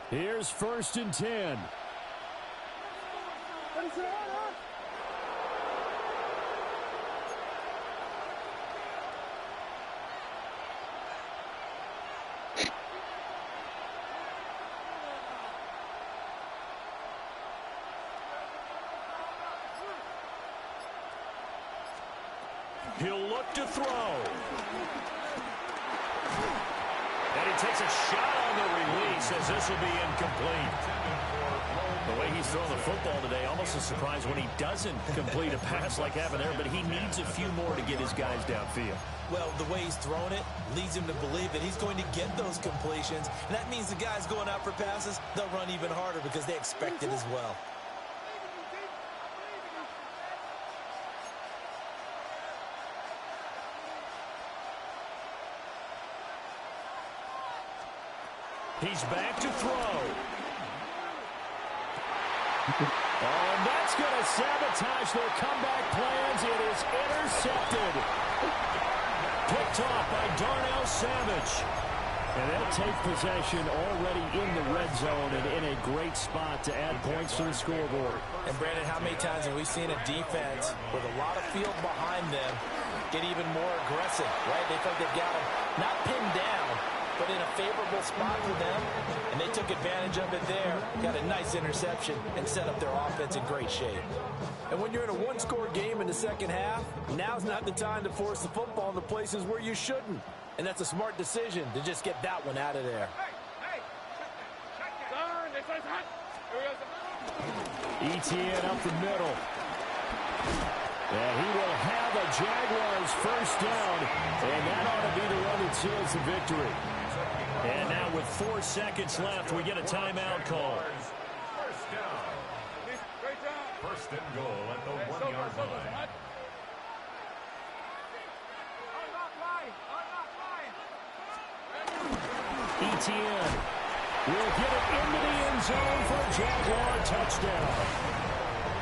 Here's 1st and 10. He'll look to throw. And he takes a shot on the release as this will be incomplete. The way he's throwing the football today, almost a surprise when he doesn't complete a pass like happened there, but he needs a few more to get his guys downfield. Well, the way he's thrown it leads him to believe that he's going to get those completions. And that means the guys going out for passes, they'll run even harder because they expect it as well. He's back to throw. And that's going to sabotage their comeback plans. It is intercepted. Picked off by Darnell Savage. And they'll take possession already in the red zone and in a great spot to add points to the scoreboard. And Brandon, how many times have we seen a defense with a lot of field behind them get even more aggressive, right? They think they've got them not pinned down, but in a favorable spot for them, and they took advantage of it there, got a nice interception, and set up their offense in great shape. And when you're in a one-score game in the second half, now's not the time to force the football in the places where you shouldn't. And that's a smart decision to just get that one out of there. Etienne up the middle. And he will have a Jaguars first down, and that ought to be the one that seals the victory. And now with 4 seconds left, we get a timeout call. First down. First and goal at the 1-yard line. Etienne. will get it into the end zone for a Jaguar touchdown.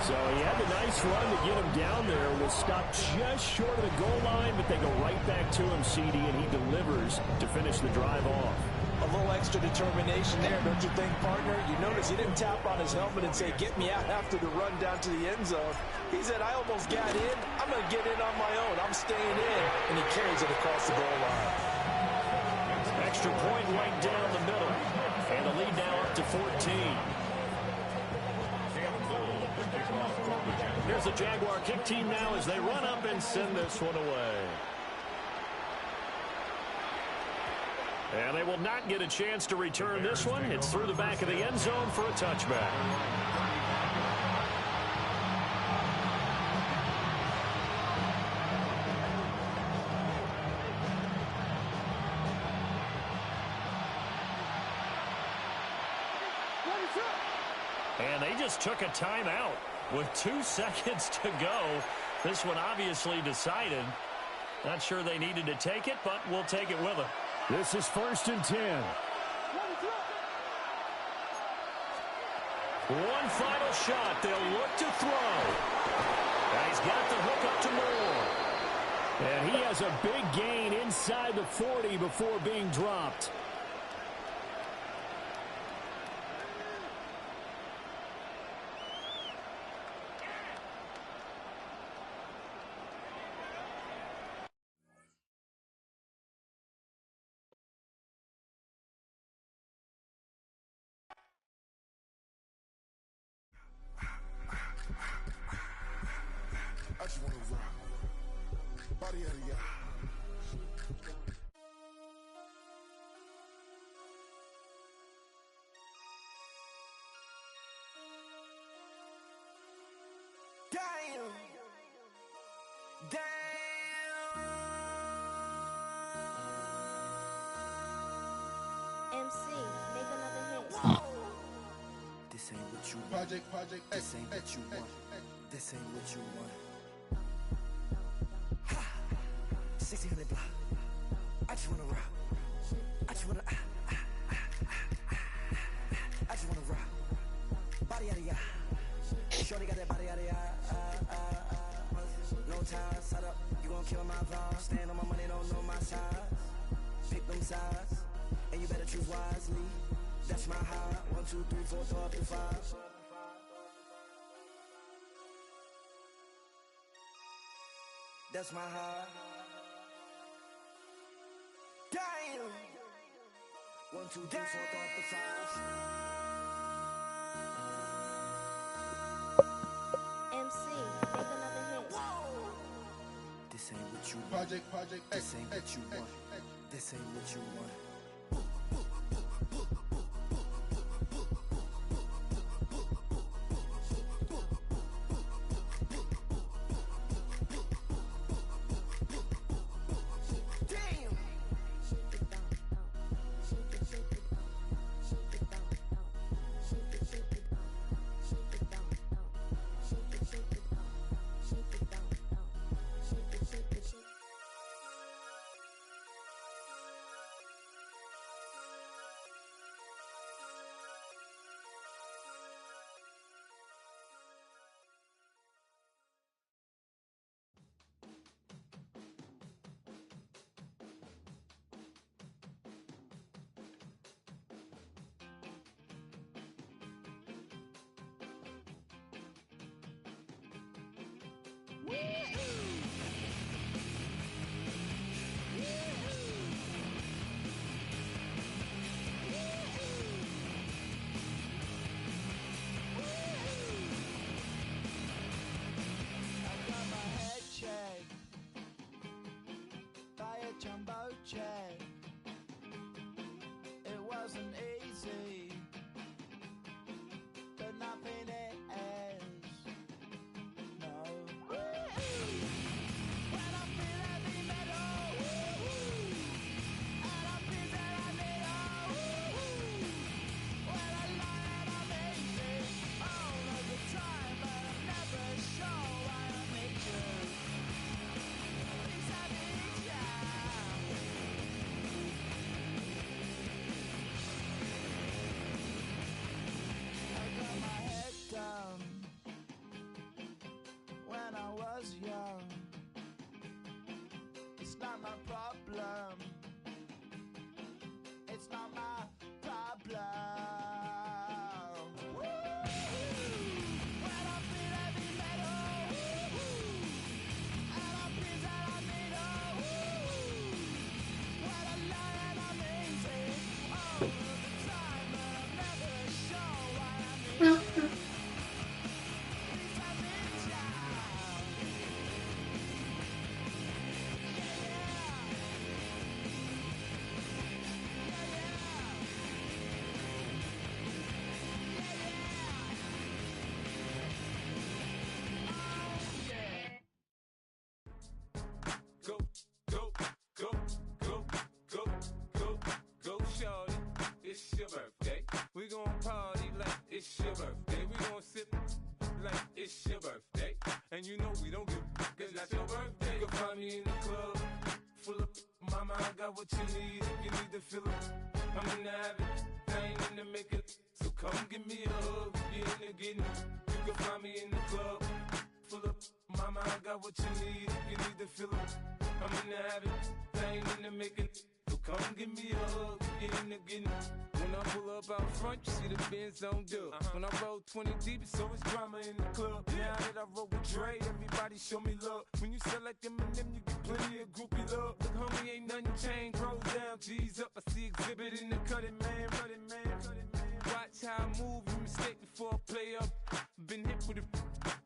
So he had the nice run to get him down there. Was stopped just short of the goal line, but they go right back to him, CD, and he delivers to finish the drive off. A little extra determination there, don't you think, partner? You notice he didn't tap on his helmet and say, get me out after the run down to the end zone. He said, I almost got in. I'm going to get in on my own. I'm staying in. And he carries it across the goal line. Extra point right down the middle. And the lead now up to 14. Here's the Jaguar kick team now as they run up and send this one away. And they will not get a chance to return this one. It's through the back of the end zone for a touchback. And they just took a timeout with 2 seconds to go. This one obviously decided. Not sure they needed to take it, but we'll take it with them. This is 1st and 10. One final shot. They'll look to throw. And he's got the hook up to Moore. And he has a big gain inside the 40 before being dropped. I just wanna rock. Body out of y'all. Damn. MC, make another hit. This ain't what you want. Project, This ain't what you want. This ain't what you want. 1600 block. I just wanna rock. I just wanna I just wanna rock. Body out of ya. Shorty got that body out of ya. No time, set up. You gon' kill my vibe. Stand on my money, don't know my size. Pick them sides, and you better choose wisely. That's my high. 1, 2, 3, 4, throw up to 5. That's my high. Damn. 1, 2, 3, 4, throw up the 5. MC, make another hit. This ain't what you want. Project, This ain't what you want. This ain't what you want. Jumbo jet. It wasn't easy, but nothing is. No. When I feel heavy metal, and I feel that I need when I lie and I'm easy all of the time, but I'm never sure why I need you. These heavy times. not your birthday. You can find me in the club, full of mama, I got what you need. If you need to fill it, I'm in the habit, I ain't in the making. So come give me a hug, if you're in the getting. You can find me in the club, full of mama, I got what you need. If you need to fill it, I'm in the habit, I ain't in the making. So come give me a hug, if you're in the getting. When I pull up out front, you see the Benz on dub. When I roll 20 deep, it's always drama in the club. Now that I roll with Dre, everybody show me love. When you sell like Eminem, you get plenty of groupie love. Look, homie, ain't nothing changed. Roll down, G's up. I see exhibit in the cutting, man. Watch how I move, you mistake before I play up. Been hit with it,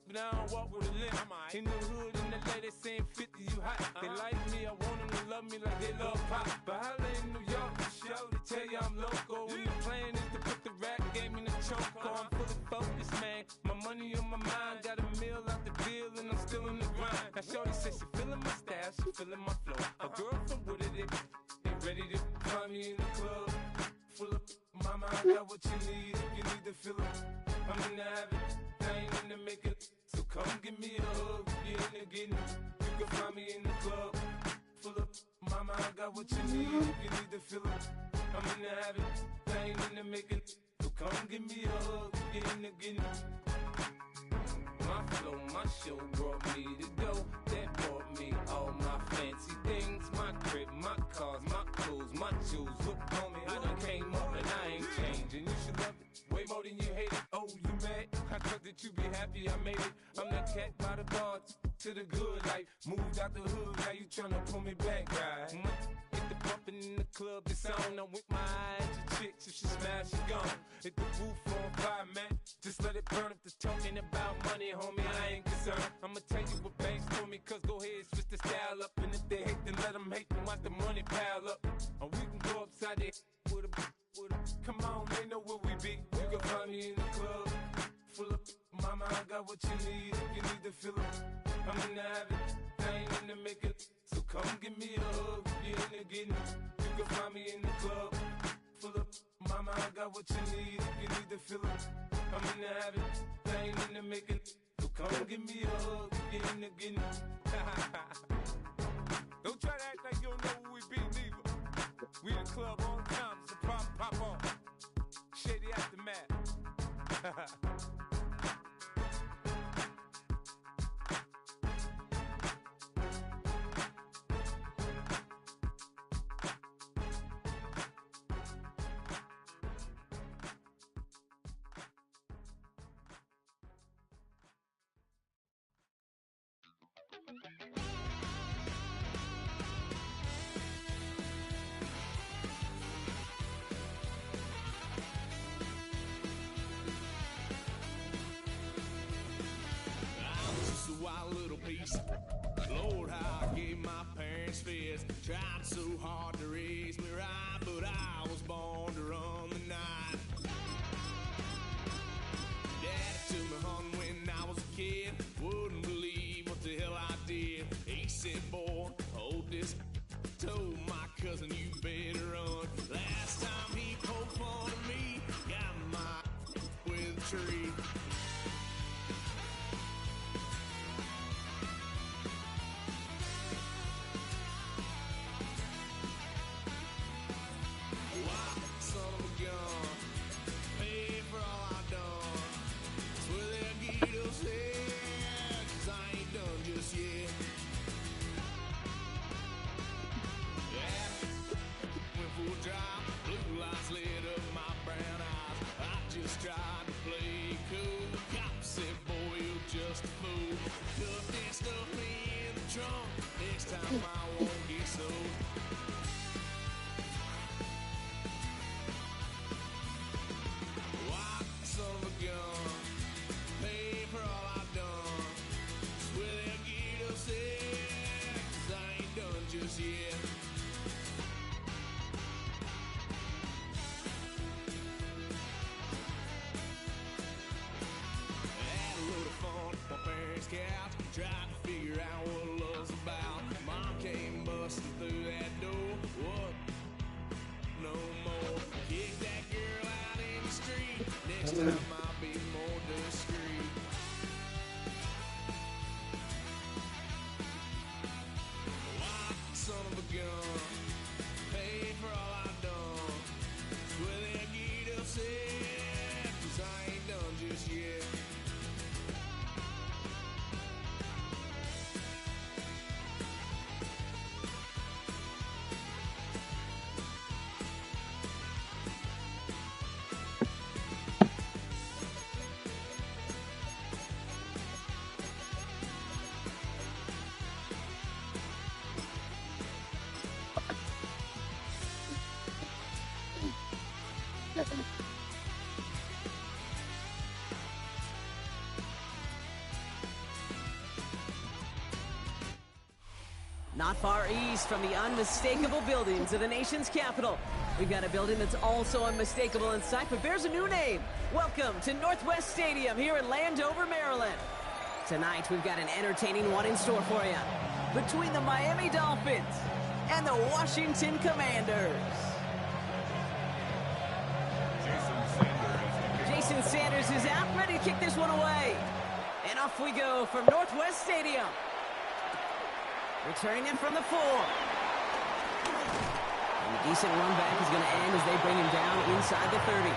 but I don't walk with a limp. In the hood, in the LA, they saying 50, you hot. They like me, I want them to love me like they love pop. But holla in New York, show, they tell you I'm local. When the plan is to put the rap game in the choke. I'm fully focused, man. My money on my mind, got a meal out the deal, and I'm still in the grind. Now shorty says she feeling my style, she feeling my flow. A girl from Wooded, they ready to find me in the club. Full of mama, I got what you need. If you need to fill it, I'm in the habit, I ain't in the making. So come give me a hug, if you're in the getting. You can find me in the club, full of mama, I got what you need. If you need to fill it, I'm in the habit, I ain't in the making. So come give me a hug, if you're in the getting. My flow, my show brought me the dough that brought me all my fancy things. My crib, my cars, my clothes, my shoes. Look, homie, I done came up and I ain't changing. You should love it way more than you hate it. Oh, you mad? I thought that you be happy I made it. I'm that cat by the bar to the good life. Moved out the hood, now you tryna pull me back, right? Hit the bumpin' in the club, it's on. I'm with my eyes to chicks, if she smash, she gone. Hit the roof on fire, man. Just let it burn if the talking about money, homie, I ain't concerned. I'ma tell you what banks told me, cause go ahead, switch the style up. And if they hate, then let them hate, then watch the money pile up. Or we can go upside there with a. Come on, they know where we be. You can find me in the club, full of mama, I got what you need. If you need to fill it, I'm in the habit, I ain't in the making. So come give me a hug, if you're in the getting. You can find me in the club, full of mama, I got what you need. If you need to fill it, I'm in the habit, I ain't in the making. So come give me a hug, if you're in the getting. Don't try to act like you don't know who we be, neither. We the club on time, so pop on. Shady Aftermath. Lord, how I gave my parents fist. Tried so hard to raise me right, but I was born to run the night. Daddy took me home when I was a kid. Wouldn't believe what the hell I did. He said, boy, hold this. Told my cousin, you better run. Last time he poked fun at me, got my with a tree. Tried to figure out what love's about. Mom came busting through that door. What? No more. Kick that girl out in the street. Next time I'll be more discreet. Not far east from the unmistakable buildings of the nation's capital. We've got a building that's also unmistakable in sight, but bears a new name. Welcome to Northwest Stadium here in Landover, Maryland. Tonight, we've got an entertaining one in store for you. Between the Miami Dolphins and the Washington Commanders. Jason Sanders is out, ready to kick this one away. And off we go from Northwest Stadium. Returning it from the 4. And a decent run back is going to end as they bring him down inside the 30.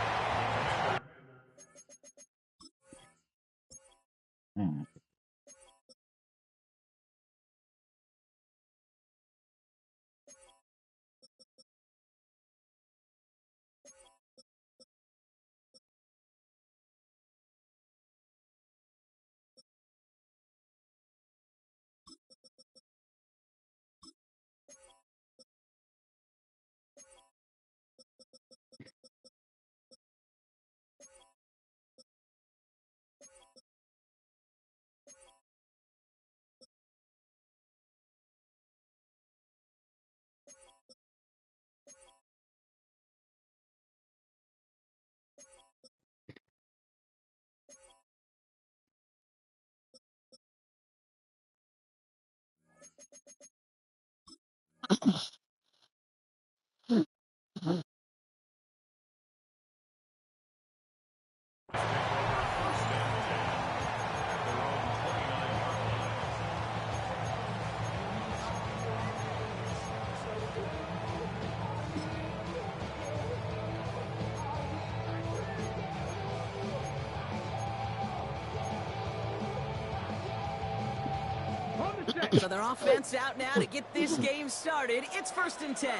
So their offense out now to get this game started. It's 1st and 10.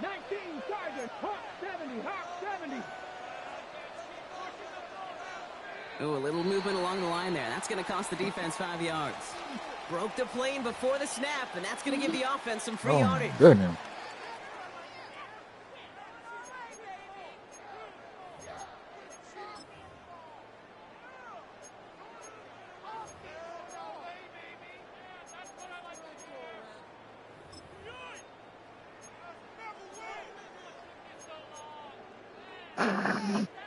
19 Chargers, Hawk 70, Hawk 70. Ooh, a little movement along the line there. That's going to cost the defense 5 yards. Broke the plane before the snap, and that's going to give the offense some free yardage. Oh, goodness.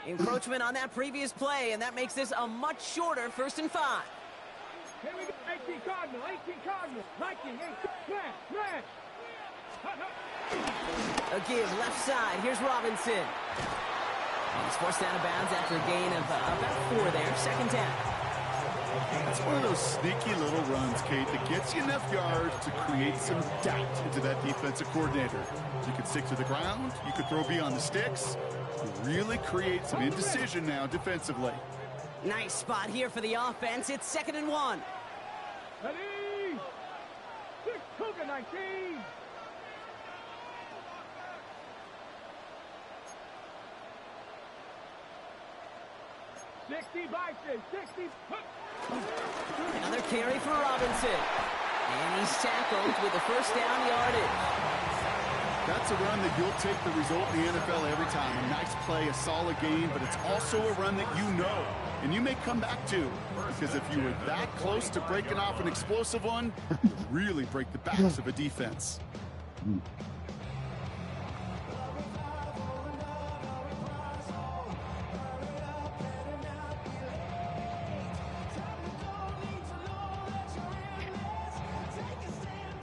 Encroachment on that previous play, and that makes this a much shorter 1st and 5. Here we go, 18 Cardinal, 18 Cardinal, 19, 18, smash. A give left side, here's Robinson. And he's forced out of bounds after a gain of about 4 there, 2nd down. That's one of those sneaky little runs, Kate, that gets you enough yards to create some doubt into that defensive coordinator. You could stick to the ground, you could throw beyond the sticks, really create some indecision now defensively. Nice spot here for the offense. It's 2nd and 1. Ready? 6 Cougar 19. Another carry for Robinson. And he's tackled with the 1st down yardage. That's a run that you'll take the result in the NFL every time. A nice play, a solid game, but it's also a run that you know, and you may come back to. Because if you were that close to breaking off an explosive one, you really break the backs of a defense.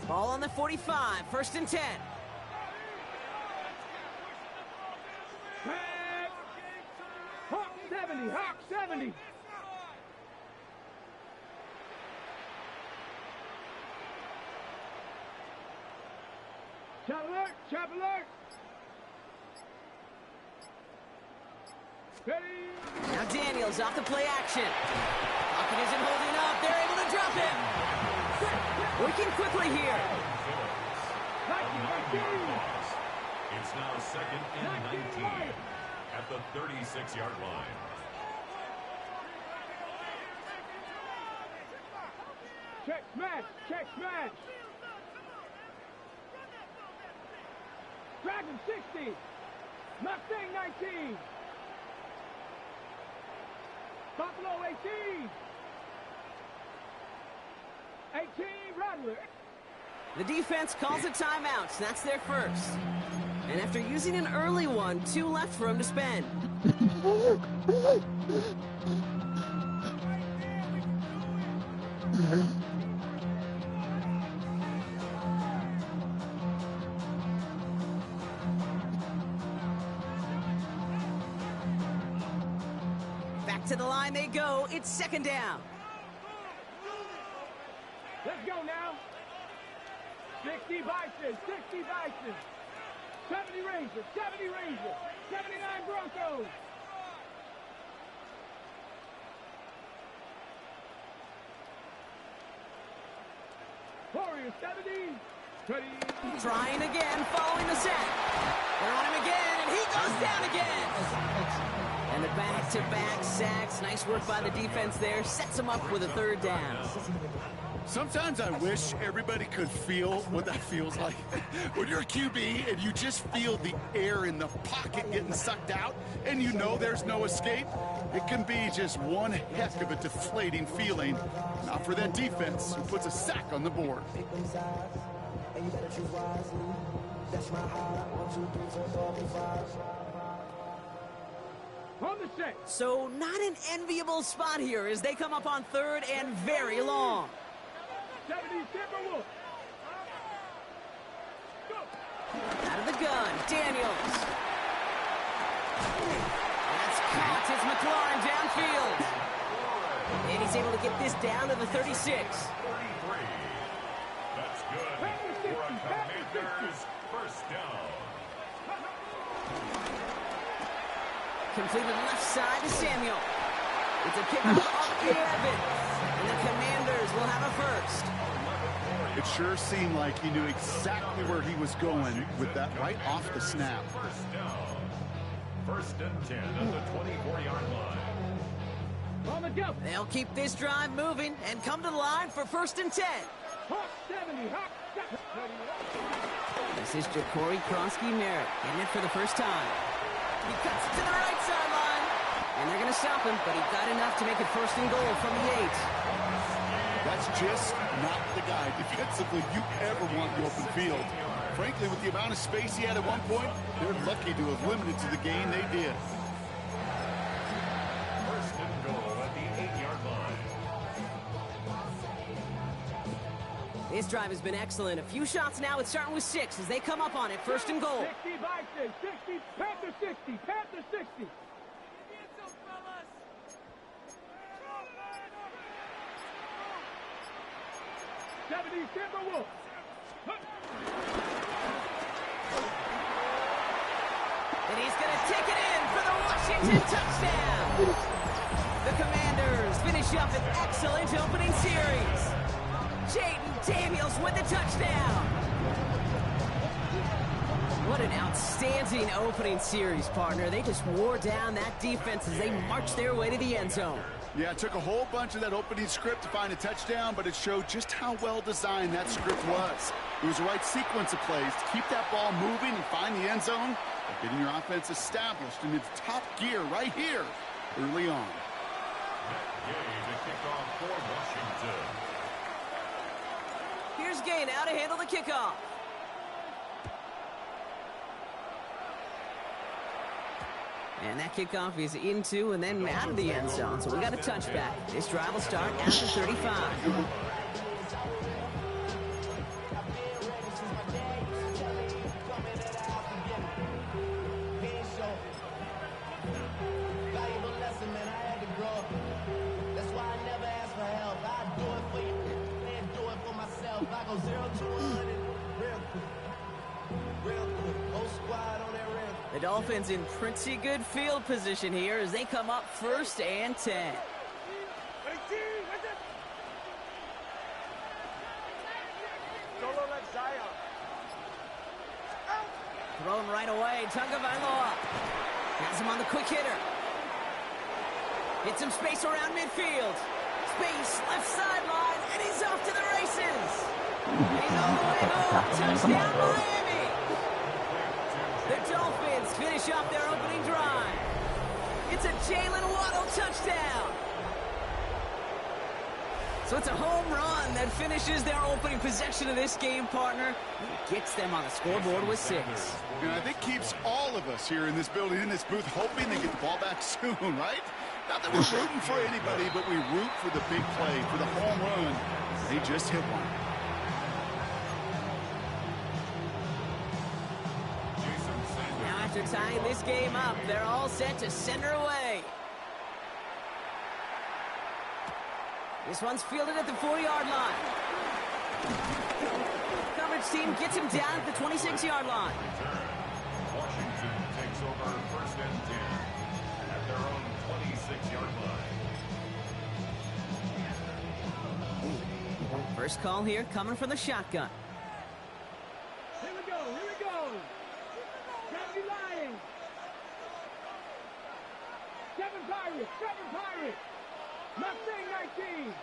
Ball on the 45, 1st and 10. Hawk 70, Hawk 70. Chop alert, chop alert. Ready. Now Daniels off the play action. Pocket isn't holding up. They're able to drop him. Working quickly here. It's now 2nd and 19 at the 36-yard line. Check smash, check smash. Dragon 60. Mustang 19. Buffalo 18. 18, Rattler. The defense calls a timeout. That's their first. And after using an early one, 2 left for him to spend. Back to the line they go. It's second down. Let's go now. 60 Bison, 60 Bison. 70 Rangers, 70 Rangers. 79 Broncos. Warriors, 70. 30. Trying again, following the sack. They're on him again, and he goes down again. And the back-to-back sacks. Nice work by the defense there. Sets him up with a third down. Sometimes I wish everybody could feel what that feels like. When you're a QB and you just feel the air in the pocket getting sucked out and you know there's no escape, it can be just one heck of a deflating feeling. Not for that defense who puts a sack on the board. And you better choose wisely. That's my high. 1, 2, 3, 4, 5. On the set. So not an enviable spot here as they come up on third and very long. 70 Timberwolves. Out of the gun, Daniels. That's caught as McLaurin downfield. And he's able to get this down to the 36. 33. That's good for a Commanders first down. Completed left side to Samuel. It's a kickoff up 11. And the Commanders will have a first. It sure seemed like he knew exactly where he was going with that right off the snap. First down. First and 10 at the 24-yard line. On the go. They'll keep this drive moving and come to the line for first and 10. Hawk 70. Hawk 70. This is Ja'Cory Kronsky-Merritt getting it for the first time. He cuts it to the right sideline. And they're going to stop him, but he got enough to make it first and goal from the 8. That's just not the guy defensively you ever want in the open field. Frankly, with the amount of space he had at one point, they're lucky to have limited to the game they did. First and goal at the 8-yard line. This drive has been excellent. A few shots now. It's starting with 6 as they come up on it. First and goal. 60 Bison, 60, Panther 60, Panther 60. 70 Timberwolves. And he's going to take it in for the Washington touchdown. The Commanders finish up an excellent opening series. Jayden Daniels with the touchdown. What an outstanding opening series, partner. They just wore down that defense as they marched their way to the end zone. Yeah, it took a whole bunch of that opening script to find a touchdown, but it showed just how well designed that script was. It was the right sequence of plays to keep that ball moving and find the end zone, getting your offense established in its top gear right here early on. Matt Gay to kick off for Washington. Here's Gay now to handle the kickoff. And that kickoff is into and then out of the end zone. So we got a touchback. This drive will start at the 35. The Dolphins in pretty good field position here as they come up first and 10. Thrown right away, Tagovailoa has him on the quick hitter. Hits some space around midfield. Space, left sideline, and he's off to the races. He's all the way home. Touchdown, Miami. The Dolphins finish off their opening drive. It's a Jalen Waddle touchdown. So it's a home run that finishes their opening possession of this game, partner. It gets them on the scoreboard with 6. And I think keeps all of us here in this building, in this booth, hoping they get the ball back soon, right? Not that we're rooting for anybody, but we root for the big play, for the home run. They just hit one. Now after tying this game up, they're all set to send her away. This one's fielded at the 4-yard line. Coverage team gets him down at the 26-yard line. Washington takes over 1st and 10 at their own 26-yard line. First call here coming from the shotgun. Here we go, here we go. County Lions. 7 Pirates, 7 Pirates. Mustang 19.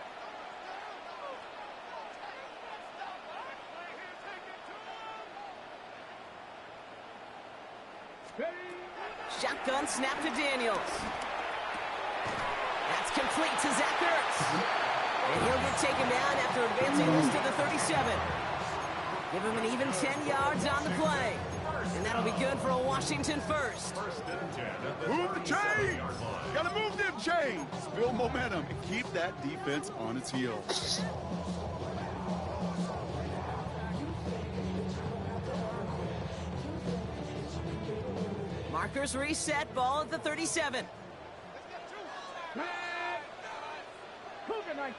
Shotgun snap to Daniels. That's complete to Zach Ertz. And he'll get taken down after advancing this to the 37. Give him an even 10 yards on the play. And that'll be good for a Washington first. Move the chains! Gotta move them chains! Build momentum and keep that defense on its heels. Markers reset, ball at the 37. Cougar 19.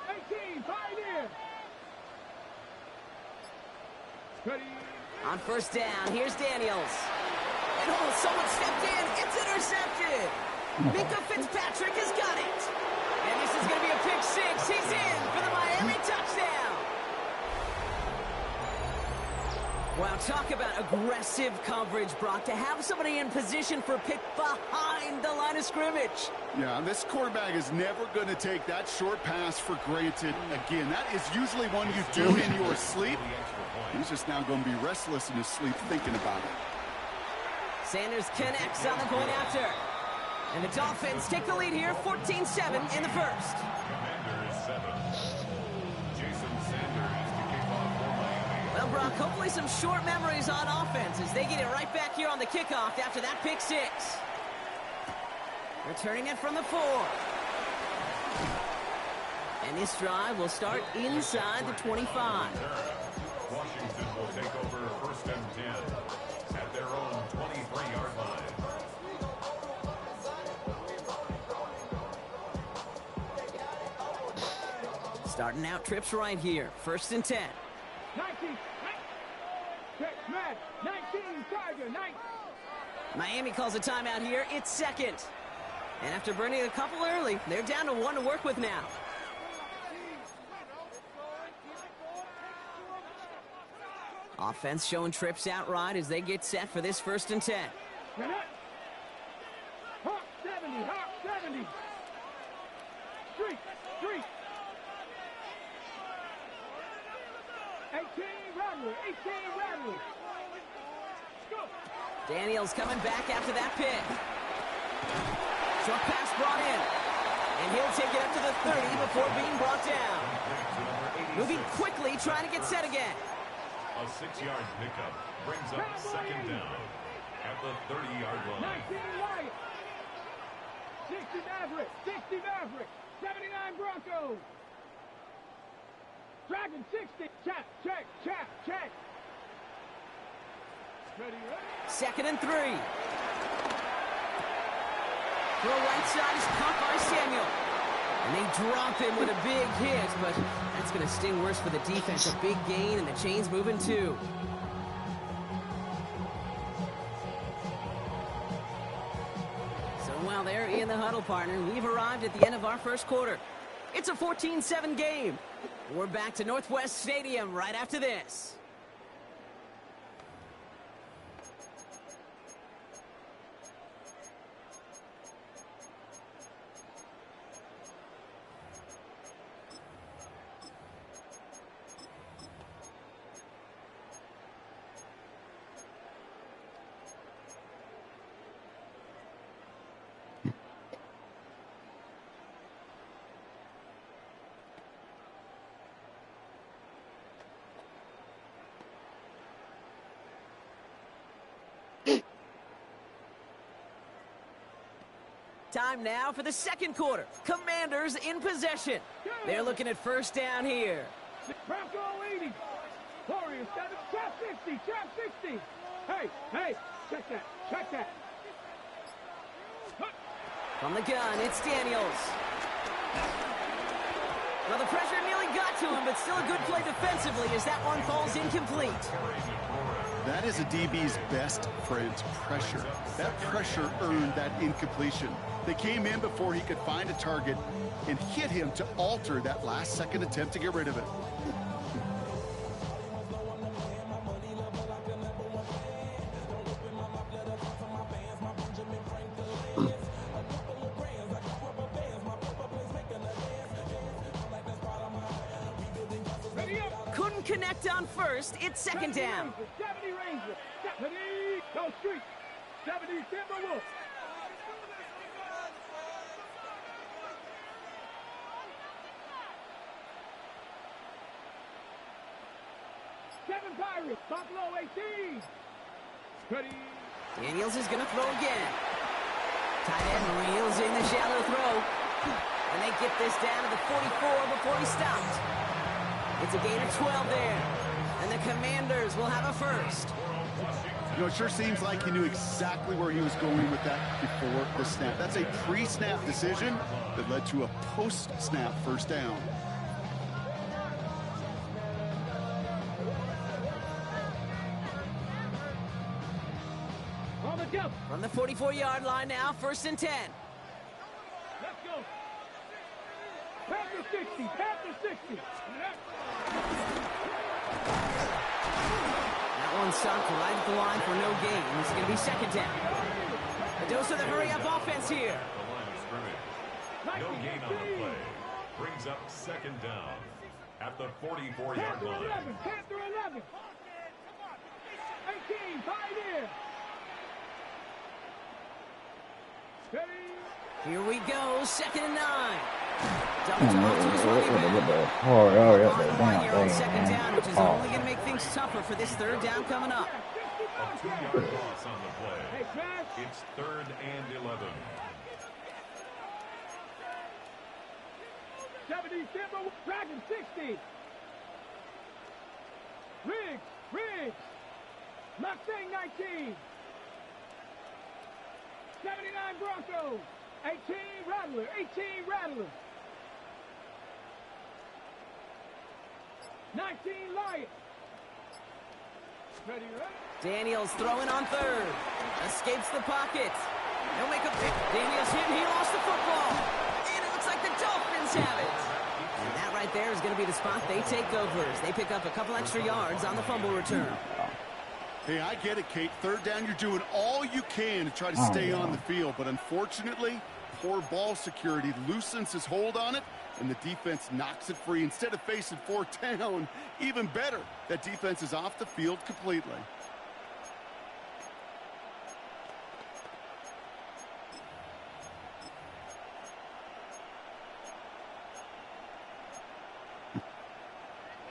18, Pioneer. On first down, here's Daniels. And oh, someone stepped in. It's intercepted. Minka Fitzpatrick has got it. And this is going to be a pick 6. He's in for the Miami touchdown. Wow, talk about aggressive coverage, Brock. To have somebody in position for a pick behind the line of scrimmage. Yeah, this quarterback is never going to take that short pass for granted again. That is usually one you do in your sleep. He's just now going to be restless in his sleep thinking about it. Sanders connects on the point after. And the Dolphins take the lead here, 14-7 in the first. Well, Brock, hopefully some short memories on offense as they get it right back here on the kickoff after that pick 6. Returning it from the 4. And this drive will start inside the 25. Washington will take over 1st and 10 at their own 23-yard line. Starting out trips right here, 1st and 10. 19, check, match, 19, Tiger, 19. Miami calls a timeout here. It's second. And after burning a couple early, they're down to 1 to work with now. Offense showing trips outright as they get set for this 1st and 10. Hawk 70, Hawk 70. Street, street. 18, Radley, 18, Radley. Go. Daniels coming back after that pick. Short pass brought in. And he'll take it up to the 30 before being brought down. Moving quickly, trying to get set again. A 6-yard pickup brings up 2nd down at the 30-yard line. 19 Wyatt. 60 Maverick, 60 Maverick. 79 Broncos. Dragon 60. Check, check, check, check. Ready, ready. 2nd and 3. Throw right side is caught by Samuel. And they drop him with a big hit, but that's going to sting worse for the defense. A big gain, and the chain's moving too. So while they're in the huddle, partner, we've arrived at the end of our first quarter. It's a 14-7 game. We're back to Northwest Stadium right after this. Time now for the second quarter. Commanders in possession. They're looking at first down here. Bronco 80. Warriors 7. Trap 60. Trap 60. Hey, check that. From the gun, it's Daniels. Well, the pressure nearly got to him, but still a good play defensively as that one falls incomplete. That is a DB's best friend, pressure. That pressure earned that incompletion. They came in before he could find a target and hit him to alter that last-second attempt to get rid of it. Couldn't connect on first. It's second down. 70 Rangers. 70. Go street. 70 Timberwolves. Seven Pirates. Buffalo 18. Ready. Daniels is going to throw again. Tight end reels in the shallow throw. And they get this down to the 44 before he stopped. It's a gain of 12 there. And the Commanders will have a first. You know, it sure seems like he knew exactly where he was going with that before the snap. That's a pre-snap decision that led to a post-snap first down. On the jump. From the 44-yard line now, first and 10. Let's go. Panther 60. Panther 60. That one sunk right at the line for no gain. It's going to be second down. A dose of the hurry-up offense here. No gain on the play. Brings up second down at the 44-yard line. 11. Panther 11. 18. Pioneer. Here we go, second and 9. What the Second down, which is only going to make things tougher for this third down coming up. A 2-yard loss on the play. It's third and 11. 70 Timber. Dragon 60. Riggs. Mustang 19. 79 Broncos. 18 Rattler. 19 Lions. Ready? Daniels throwing on third. Escapes the pocket. He'll make a pick. Daniels hit, he lost the football. And it looks like the Dolphins have it. And that right there is going to be the spot they take over as they pick up a couple extra yards on the fumble return. Hey, I get it, Kate. Third down, you're doing all you can to try to stay on the field. But unfortunately, poor ball security loosens his hold on it, and the defense knocks it free. Instead of facing fourth down, even better, that defense is off the field completely.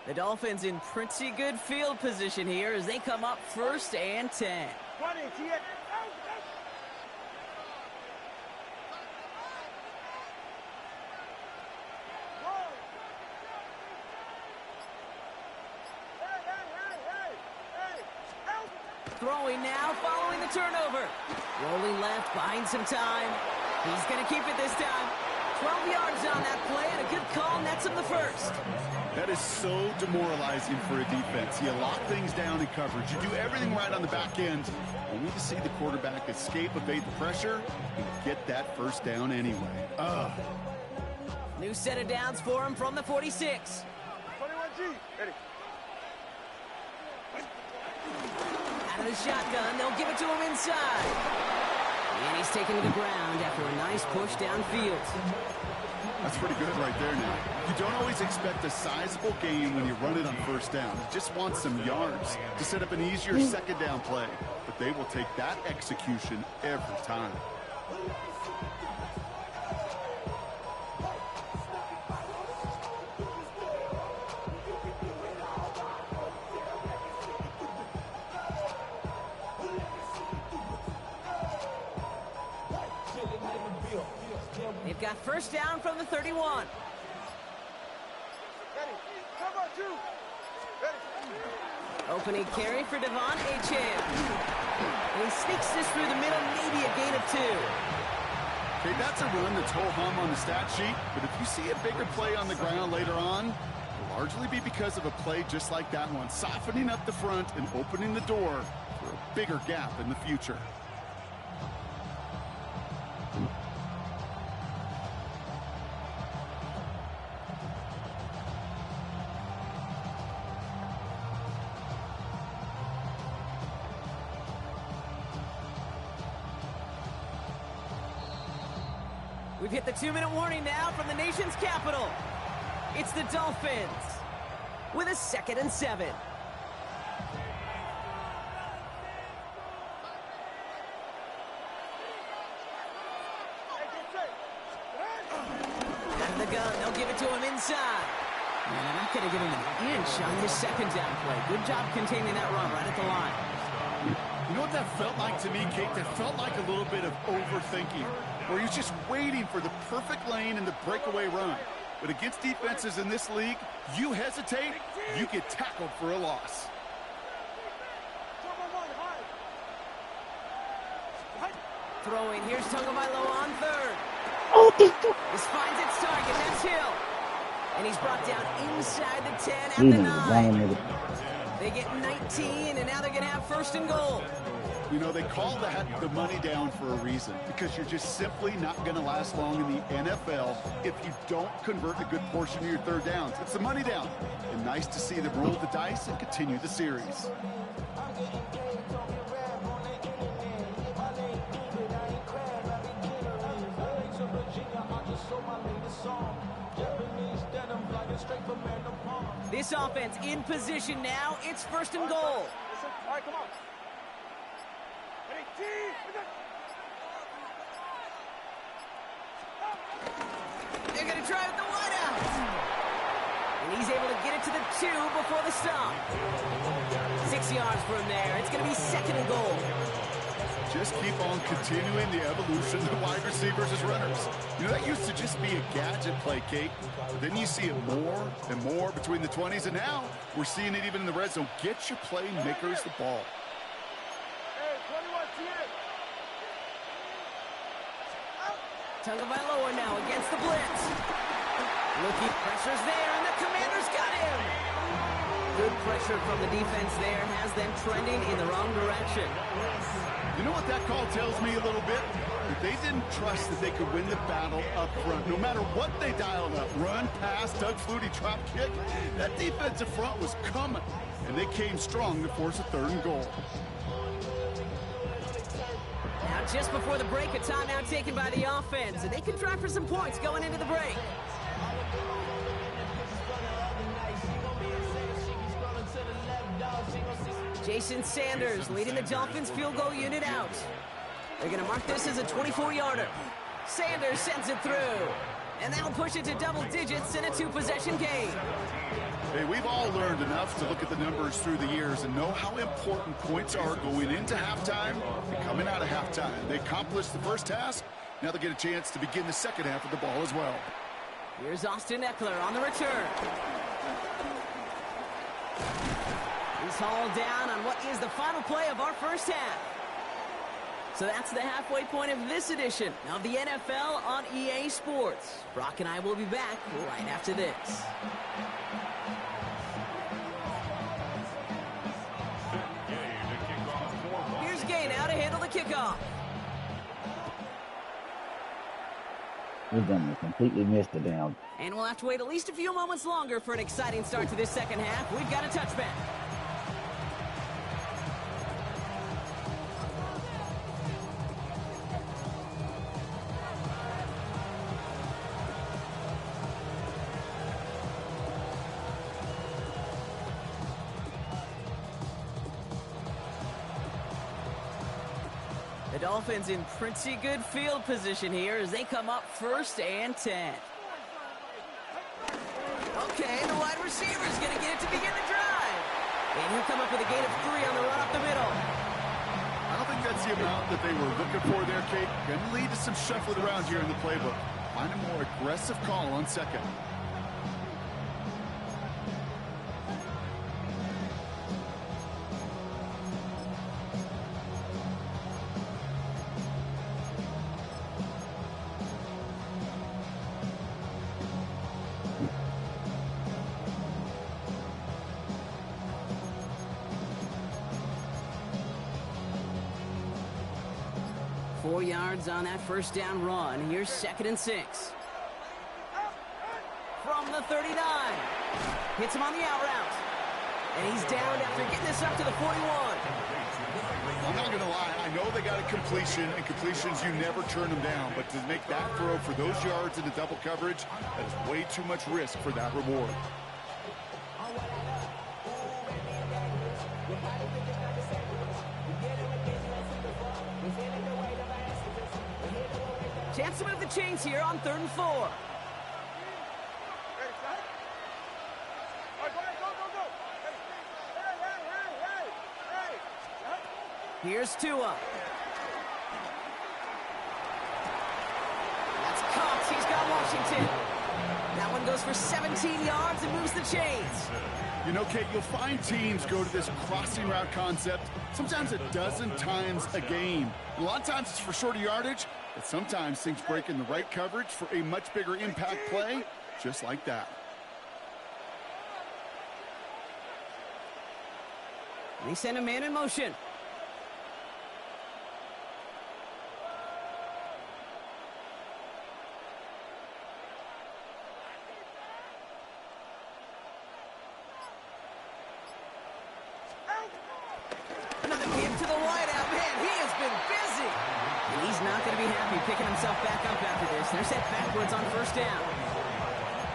The Dolphins in pretty good field position here as they come up first and 10. Throwing now, following the turnover. Rolling left, buying some time. He's going to keep it this time. 12 yards on that play, and a good call nets him the first. That is so demoralizing for a defense. You lock things down in coverage. You do everything right on the back end, only to see the quarterback escape, evade the pressure, and get that first down anyway. New set of downs for him from the 46. 21G. Ready. Out of the shotgun, they'll give it to him inside. And he's taken to the ground after a nice push downfield. That's pretty good right there now. You don't always expect a sizable gain when you run it on first down. You just want some yards to set up an easier second down play. But they will take that execution every time. first down from the 31. Opening carry for Devon Achane. And he sneaks this through the middle, maybe a gain of 2. Okay, that's a run that's ho-hum on the stat sheet, but if you see a bigger play on the ground later on, it'll largely be because of a play just like that one, softening up the front and opening the door for a bigger gap in the future. We've hit the 2-minute warning now from the nation's capital. It's the Dolphins with a 2nd and 7. Out of the gun, they'll give it to him inside. And they're not going to give him an inch on this 2nd down play. Good job containing that run right at the line. You know what that felt like to me, Kate? That felt like a little bit of overthinking, where he's just waiting for the perfect lane and the breakaway run. But against defenses in this league, you hesitate, you get tackled for a loss. Throwing, here's Tagovailoa on 3rd. This finds its target, that's Hill. And he's brought down inside the 10 at the 9. They get 19, and now they're going to have 1st and goal. You know, they call that the money down for a reason, because you're just simply not going to last long in the NFL if you don't convert a good portion of your 3rd downs. It's the money down. And nice to see them roll the dice and continue the series. This offense in position now. It's 1st and goal. All right, come on. They're going to try with the wideout. And he's able to get it to the 2 before the stop. 6 yards from there. It's going to be 2nd and goal. Just keep on continuing the evolution of wide receivers as runners. You know, that used to just be a gadget play, Kate. But then you see it more and more between the 20s, and now we're seeing it even in the red zone. Get your playmakers the ball. Tagovailoa now against the blitz. Looking, pressure's there, and the Commanders got him. Good pressure from the defense there has them trending in the wrong direction. You know what that call tells me a little bit? That they didn't trust that they could win the battle up front. No matter what they dialed up, run, pass, Doug Flutie, drop kick, that defensive front was coming, and they came strong to force a 3rd and goal. Now just before the break, a timeout taken by the offense, and they can try for some points going into the break. Jason Sanders leading the Dolphins field goal unit out. They're going to mark this as a 24-yarder. Sanders sends it through, and that'll push it to double digits in a 2-possession game. Hey, we've all learned enough to look at the numbers through the years and know how important points are going into halftime and coming out of halftime. They accomplished the first task. Now they get a chance to begin the second half of the ball as well. Here's Austin Eckler on the return. He's hauled down on what is the final play of our first half. So that's the halfway point of this edition of the NFL on EA Sports. Brock and I will be back right after this. Here's Gay now to handle the kickoff. We done completely missed it down. And we'll have to wait at least a few moments longer for an exciting start to this second half. We've got a touchback. The Dolphins in pretty good field position here as they come up 1st and 10. Okay, the wide receiver's going to get it to begin the drive. And he'll come up with a gain of 3 on the run up the middle. I don't think that's the amount that they were looking for there, Kate. Going to lead to some shuffling around here in the playbook. Find a more aggressive call on second. Yards on that first down run. Here's 2nd and 6. From the 39. Hits him on the out route. And he's down after getting this up to the 41. I'm not going to lie. I know they got a completion, and completions, you never turn them down. But to make that throw for those yards into double coverage, that is way too much risk for that reward. Chance to move the chains here on 3rd and 4. Here's Tua. That's Cox. He's got Washington. That one goes for 17 yards and moves the chains. You know, Kate, you'll find teams go to this crossing route concept sometimes a dozen times a game. A lot of times it's for shorter yardage, but sometimes things break in the right coverage for a much bigger impact play, just like that. They send a man in motion. Another give to the wideout. Man, he has been busy. And he's not going to be happy picking himself back up after this. They're set backwards on 1st down.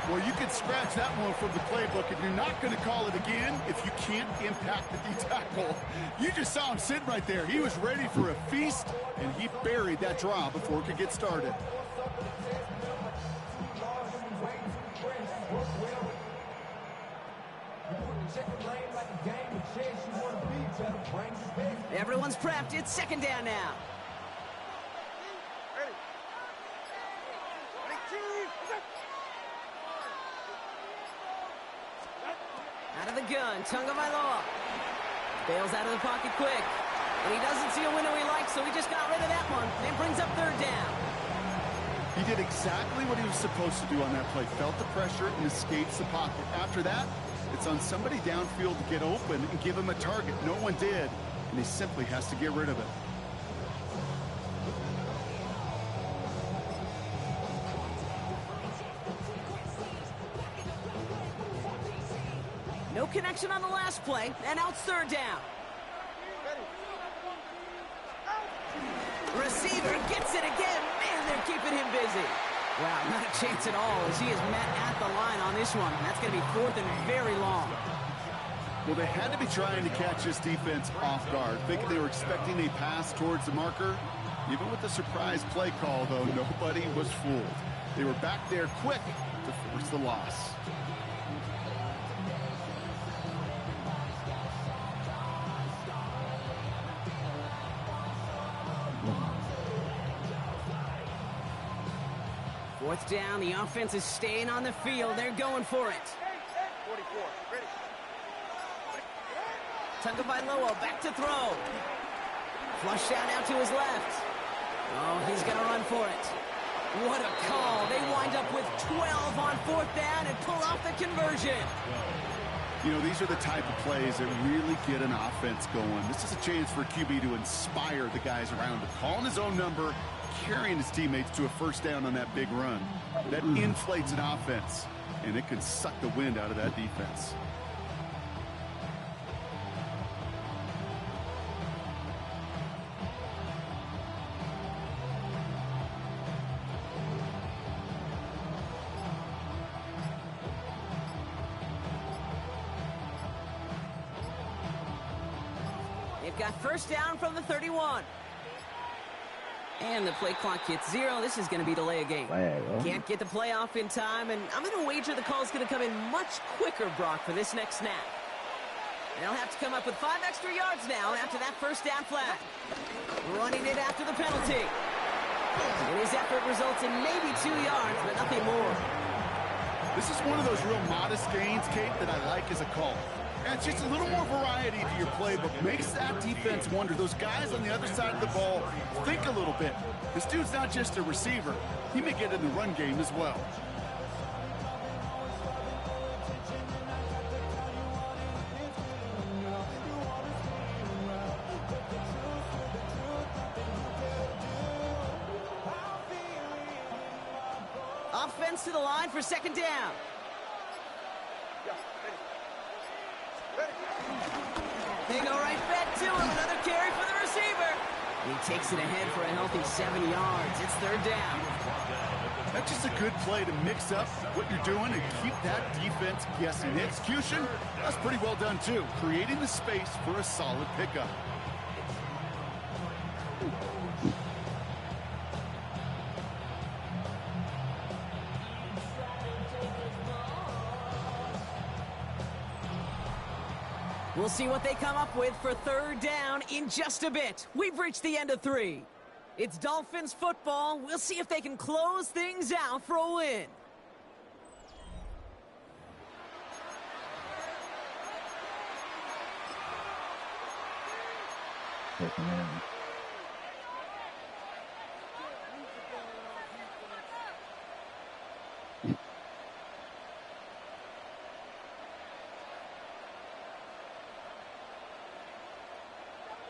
Well, you can scratch that one from the playbook, and you're not going to call it again if you can't impact the D-tackle. You just saw him sitting right there. He was ready for a feast, and he buried that draw before it could get started. Everyone's prepped. It's 2nd down now. Out of the gun, Tagovailoa. Bails out of the pocket quick. And he doesn't see a window he likes, so he just got rid of that one. And brings up 3rd down. He did exactly what he was supposed to do on that play. Felt the pressure and escapes the pocket. After that, it's on somebody downfield to get open and give him a target. No one did, and he simply has to get rid of it. No connection on the last play, and out 3rd down. Receiver gets it again. Man, they're keeping him busy. Wow, not a chance at all as he is met at the line on this one. That's going to be 4th and very long. Well, they had to be trying to catch this defense off guard, thinking they were expecting a pass towards the marker. Even with the surprise play call, though, nobody was fooled. They were back there quick to force the loss. Fourth down, the offense is staying on the field. They're going for it. 44, ready. Tagovailoa back to throw. Flush out now to his left. Oh, he's going to run for it. What a call. They wind up with 12 on 4th down and pull off the conversion. You know, these are the type of plays that really get an offense going. This is a chance for QB to inspire the guys around him. Calling his own number, carrying his teammates to a 1st down on that big run. That inflates an offense, and it can suck the wind out of that defense. They've got 1st down from the 31. And the play clock hits 0. This is going to be delay a game. Can't get the play off in time, and I'm going to wager the call's going to come in much quicker, Brock, for this next snap. They'll have to come up with 5 extra yards now after that 1st down flag. Running it after the penalty. And his effort results in maybe 2 yards, but nothing more. This is one of those real modest gains, Kate, that I like as a call. And it's just a little more variety to your playbook. Makes that defense wonder. Those guys on the other side of the ball think a little bit. This dude's not just a receiver. He may get in the run game as well. Offense to the line for second down. They go right back to him. Another carry for the receiver. He takes it ahead for a healthy 7 yards. It's third down. That's just a good play to mix up what you're doing and keep that defense guessing. The execution, that's pretty well done too. Creating the space for a solid pickup. We'll see what they come up with for third down in just a bit. We've reached the end of 3. It's Dolphins football. We'll see if they can close things out for a win.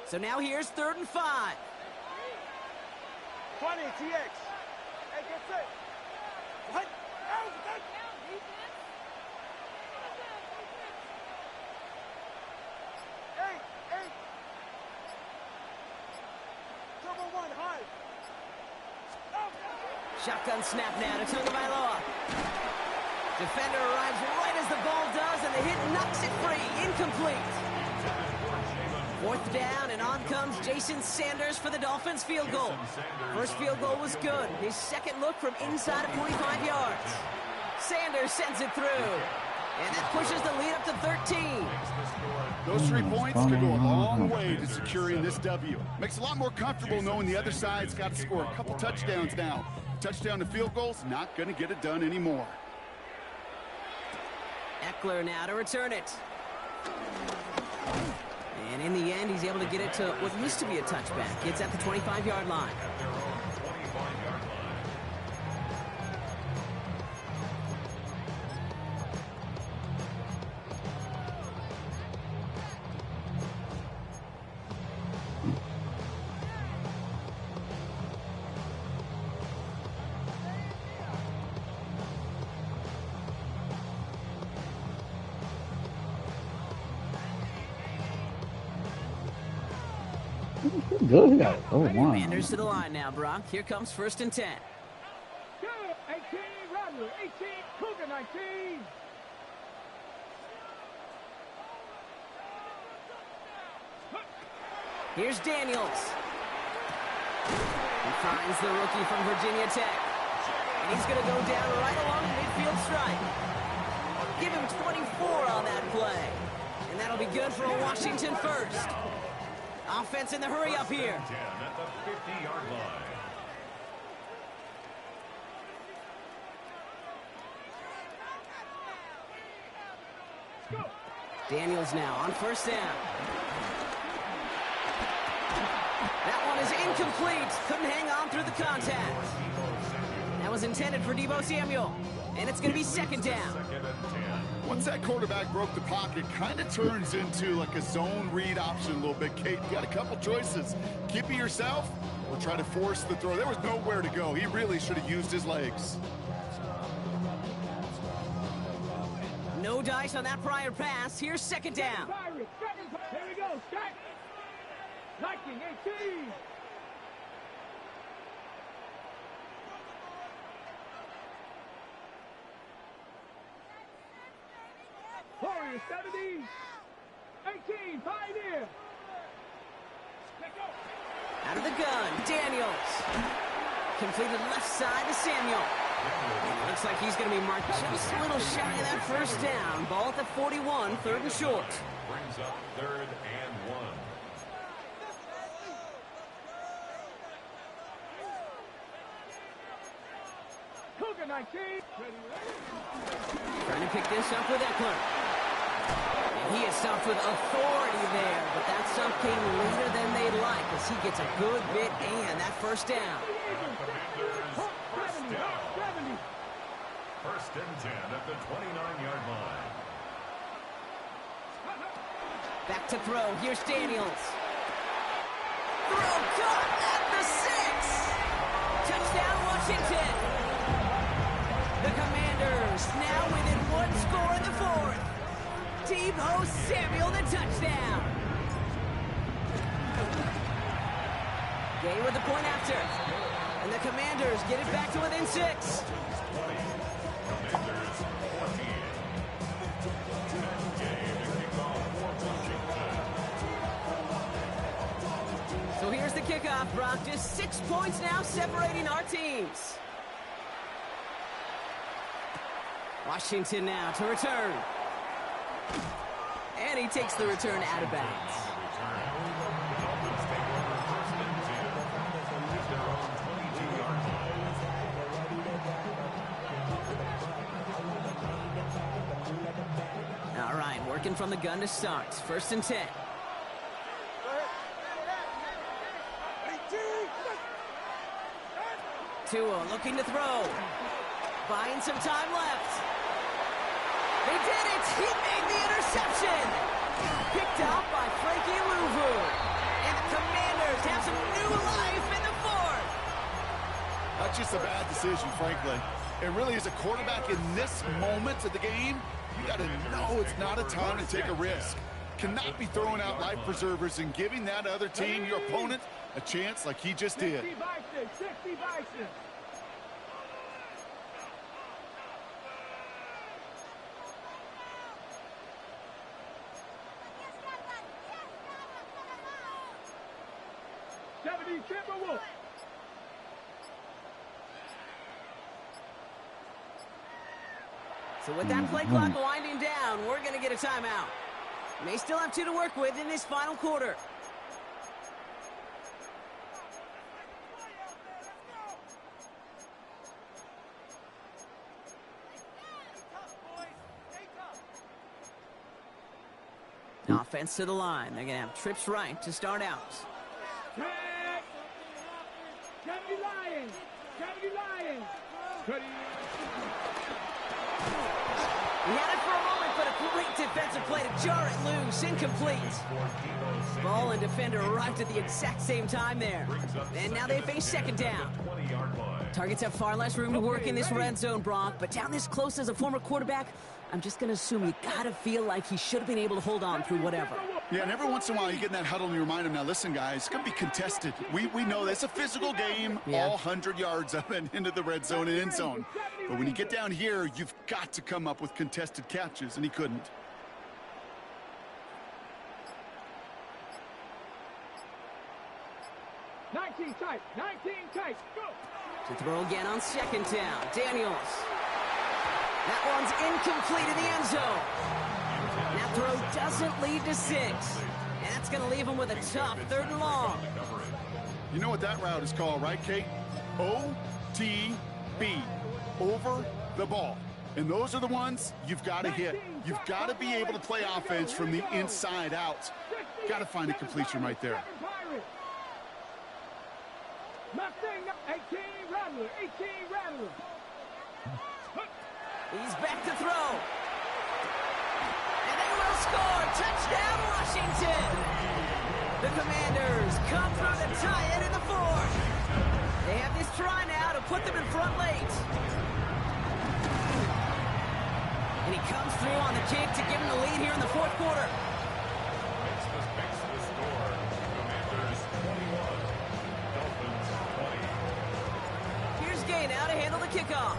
So now here's 3rd and 5. 20, TX. Hey, get set. What? Hey. Double one, high. Shotgun snap now to Tagovailoa. Defender arrives right as the ball does, and the hit knocks it free. Incomplete. 4th down, and on comes Jason Sanders for the Dolphins field goal. First field goal was good. His second look from inside of 25 yards. Sanders sends it through. And that pushes the lead up to 13. Those 3 points could go a long way to securing this W. Makes it a lot more comfortable knowing the other side's got to score a couple touchdowns now. Touchdown to field goals, not going to get it done anymore. Eckler now to return it. And in the end, he's able to get it to what used to be a touchback. It's at the 25-yard line. Good. Oh, wow. Commanders to the line now, Brock. Here comes 1st and 10. 18, Rattler, 18, Cougar 19. Here's Daniels. He finds the rookie from Virginia Tech. And he's going to go down right along the midfield stripe. Give him 24 on that play. And that'll be good for a Washington first. Offense in the hurry up here. At the 50-yard line. Daniels now on 1st down. That one is incomplete. Couldn't hang on through the contact. That was intended for Deebo Samuel. And it's going to be 2nd down. Once that quarterback broke the pocket, kind of turns into like a zone read option a little bit. Kate, you got a couple choices. Keep it yourself or try to force the throw. There was nowhere to go. He really should have used his legs. No dice on that prior pass. Here's 2nd down. Here we go, stack. Liking 18. Warriors 70. 18, Pioneer. Out of the gun, Daniels. Completed left side to Samuel. Looks like he's going to be marked just a little shy of that 1st down. Ball at the 41, 3rd and short. Brings up 3rd and 1. 19. Trying to pick this up with Eckler. And he is stopped with authority there, but that stop came later than they'd like as he gets a good bit and that first down. First and 10 at the 29-yard line. Back to throw. Here's Daniels. Throw caught at the 6. Touchdown, Washington. The Commanders now within one score in the fourth. Deebo Samuel the touchdown. Gay with the point after. And the Commanders get it back to within 6. So here's the kickoff, Brock. Just 6 points now separating our teams. Washington now to return. And he takes the return out of bounds. All right, working from the gun to start. First and 10. Tua looking to throw. Buying some time left. He did it! He made the interception! Picked out by Frankie Louvu. And the Commanders have some new life in the fourth. That's just a bad decision, frankly. It really is a quarterback in this moment of the game. You got to know it's not a time to take a risk. Cannot be throwing out life preservers and giving that other team, your opponent, a chance like he just did. 60 Bison. Timberwolves. So with that play clock winding down, we're going to get a timeout. May still have 2 to work with in this final quarter. Offense to the line. They're going to have trips right to start out. He had it for a moment, but a great defensive play to jar it loose. Incomplete. Ball and defender arrived at the exact same time there. And now they face second down. Targets have far less room to work in this red zone, Brock. But down this close as a former quarterback, I'm just going to assume you got to feel like he should have been able to hold on through whatever. Yeah, and every once in a while you get in that huddle and you remind him, now listen, guys, it's going to be contested. We know that's a physical game, all 100 yards up and into the red zone and end zone. But when you get down here, you've got to come up with contested catches, and he couldn't. Nineteen tight, go! To throw again on second down, Daniels. That one's incomplete in the end zone. That throw doesn't lead to 6. And that's going to leave him with a tough 3rd and long. You know what that route is called, right, Kate? OTB, over the ball. And those are the ones you've got to hit. You've got to be able to play offense from the inside out. Got to find a completion right there. 18 Rattler. He's back to throw. And they will score. Touchdown, Washington. The Commanders come through to tie it in the fourth. They have this try now to put them in front late. And he comes through on the kick to give him the lead here in the fourth quarter. Makes the score. Commanders 21. Dolphins 20. Here's Gay now to handle the kickoff.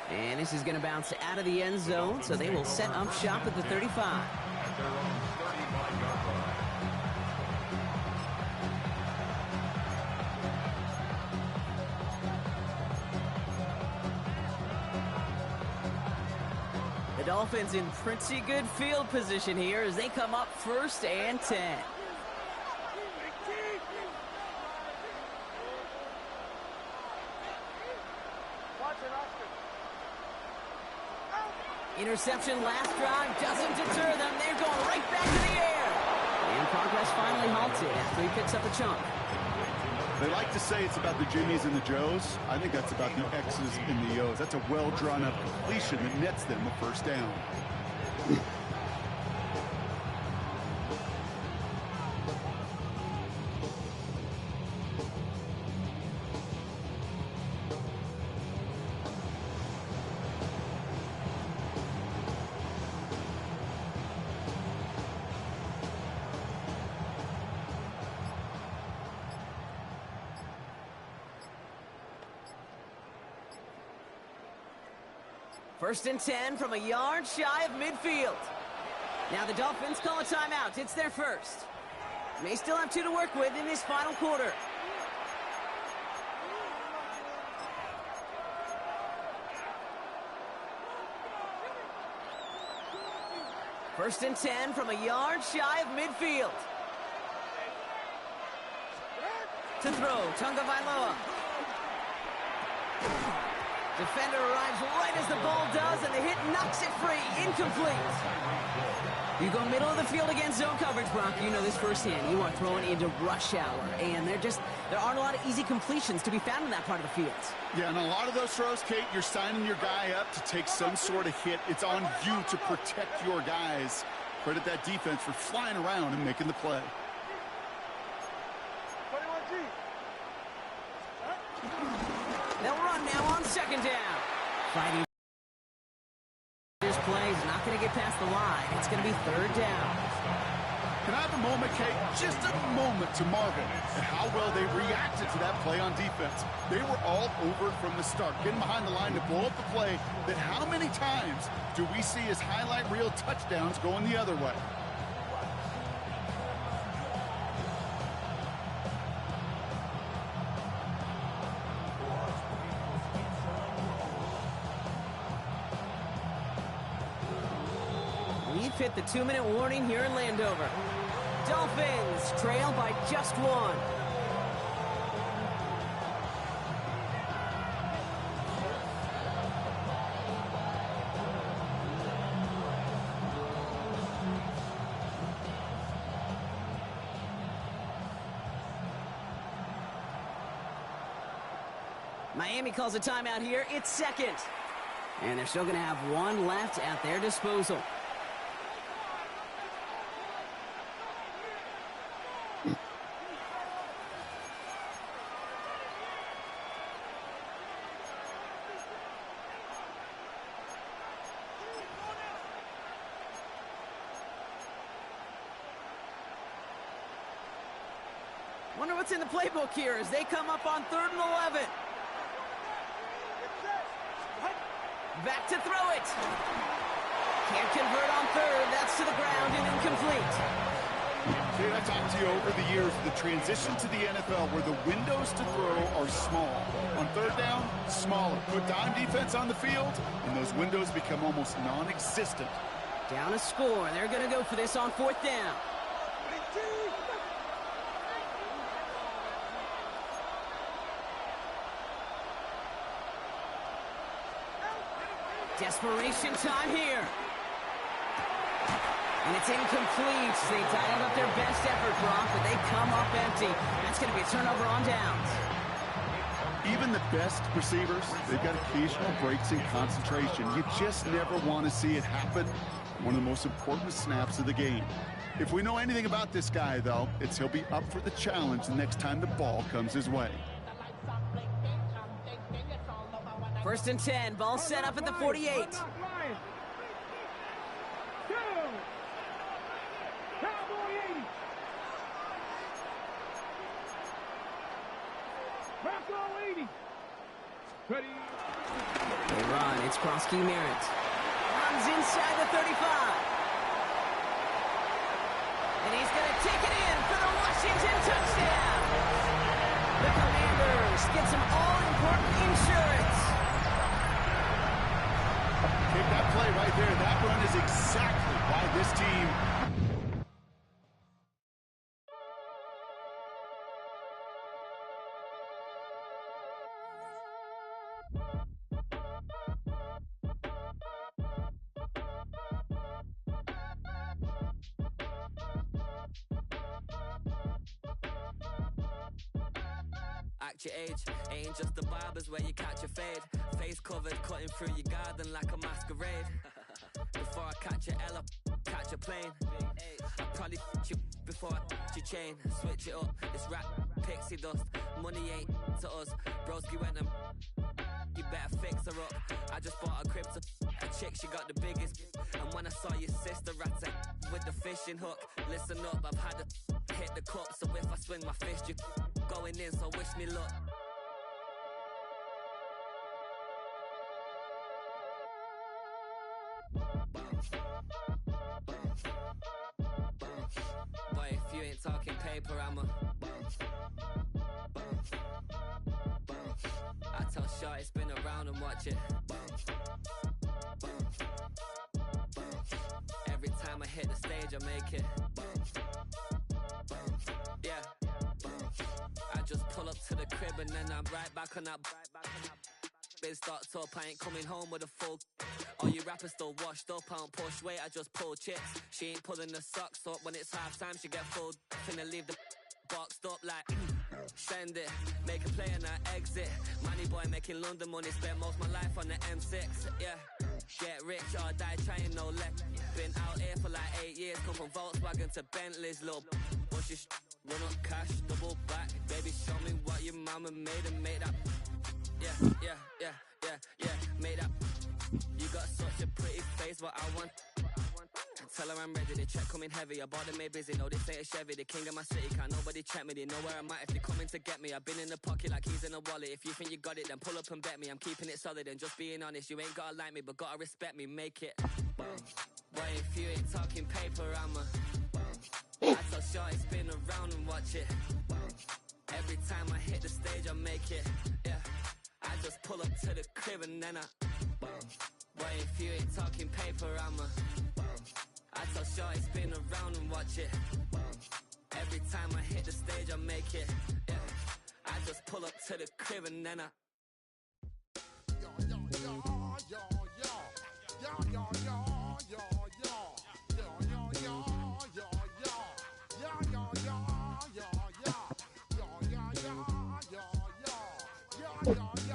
And this is going to bounce out of the end zone, so they will set up shop at the 35. At their own 35-yard line. The Dolphins in pretty good field position here as they come up 1st and 10. Interception last drive doesn't deter them. They're going right back to the air. And progress finally halted after he picks up a chunk. They like to say it's about the Jimmies and the Joes. I think that's about the X's and the O's. That's a well-drawn-up completion that nets them a first down. First and 10 from a yard shy of midfield. Now the Dolphins call a timeout. It's their first. They still have 2 to work with in this final quarter. First and 10 from a yard shy of midfield. To throw, Tunga Vailoa. Defender arrives right as the ball does, and the hit knocks it free. Incomplete. You go middle of the field against zone coverage, Brock. You know this firsthand. You are throwing into rush hour, and there aren't a lot of easy completions to be found in that part of the field. Yeah, and a lot of those throws, Kate, you're signing your guy up to take some sort of hit. It's on you to protect your guys. Credit that defense for flying around and making the play. They'll run now on second down. Fighting. This play is not going to get past the line. It's going to be third down. Can I have a moment, Kate? Just a moment to marvel at how well they reacted to that play on defense. They were all over from the start, getting behind the line to blow up the play. That how many times do we see as highlight reel touchdowns going the other way? We've hit the 2-minute warning here in Landover. Dolphins trail by just 1. Miami calls a timeout here. It's second. And they're still going to have 1 left at their disposal. Wonder what's in the playbook here as they come up on 3rd and 11. Back to throw it. Can't convert on 3rd. That's to the ground and incomplete. Dude, I talked to you over the years, the transition to the NFL where the windows to throw are small. On 3rd down, smaller. Put dime defense on the field, and those windows become almost non-existent. Down a score. They're going to go for this on 4th down. Desperation time here. And it's incomplete. They dialed up their best effort, Brock, but they come up empty. That's going to be a turnover on downs. Even the best receivers, they've got occasional breaks in concentration. You just never want to see it happen. One of the most important snaps of the game. If we know anything about this guy, though, it's he'll be up for the challenge the next time the ball comes his way. 1st and 10, ball set up at the 48. They run, it's Krosky Merritt. Runs inside the 35. And he's going to take it in for the Washington touchdown. The Commanders get some all-important insurance. Take that play right there. That run is exactly why this team... match your age. Ain't just the barbers where you catch a fade. Face covered, cutting through your garden like a masquerade. Before I catch a L, catch a plane. I probably f*** you before I f*** your chain. Switch it up, it's rap, pixie dust. Money ain't to us. Broski went and you better fix her up. I just bought a crib to a chick, she got the biggest. And when I saw your sister rat with the fishing hook, listen up, I've had to hit the cup. So if I swing my fist, you going in, so wish me luck. Boy, if you ain't talking paper, I'm a I tell Shorty spin around and watch it. Every time I hit the stage, I make it. Yeah. I just pull up to the crib and then I'm right back on that. Been stocked up, I ain't coming home with a full. All you rappers still washed up, I don't push weight, I just pull chips. She ain't pulling the socks up, when it's half time she get full. Finna leave the boxed up like send it, make a play and I exit. Money boy making London money, spend most of my life on the M6. Yeah, get rich or die trying, no left. Been out here for like 8 years, come from Volkswagen to Bentley's, little bushy run up cash, double back. Baby, show me what your mama made and made that. Yeah, made that. You got such a pretty face, but I want. Tell her I'm ready, the check coming heavy. I bought them made busy, no, they say it's Chevy. The king of my city, can't nobody check me. They know where I'm at if they coming to get me. I've been in the pocket like he's in a wallet. If you think you got it, then pull up and bet me. I'm keeping it solid and just being honest. You ain't gotta like me, but gotta respect me, make it. Boy, if you ain't talking paper, I'm a I tell Shorty spin around and watch it. Every time I hit the stage, I make it. Yeah, I just pull up to the crib and then boy, if you ain't talking paper, I'm a I tell Shorty spin around and watch it. Every time I hit the stage, I make it. Yeah, I just pull up to the crib and then Yeah.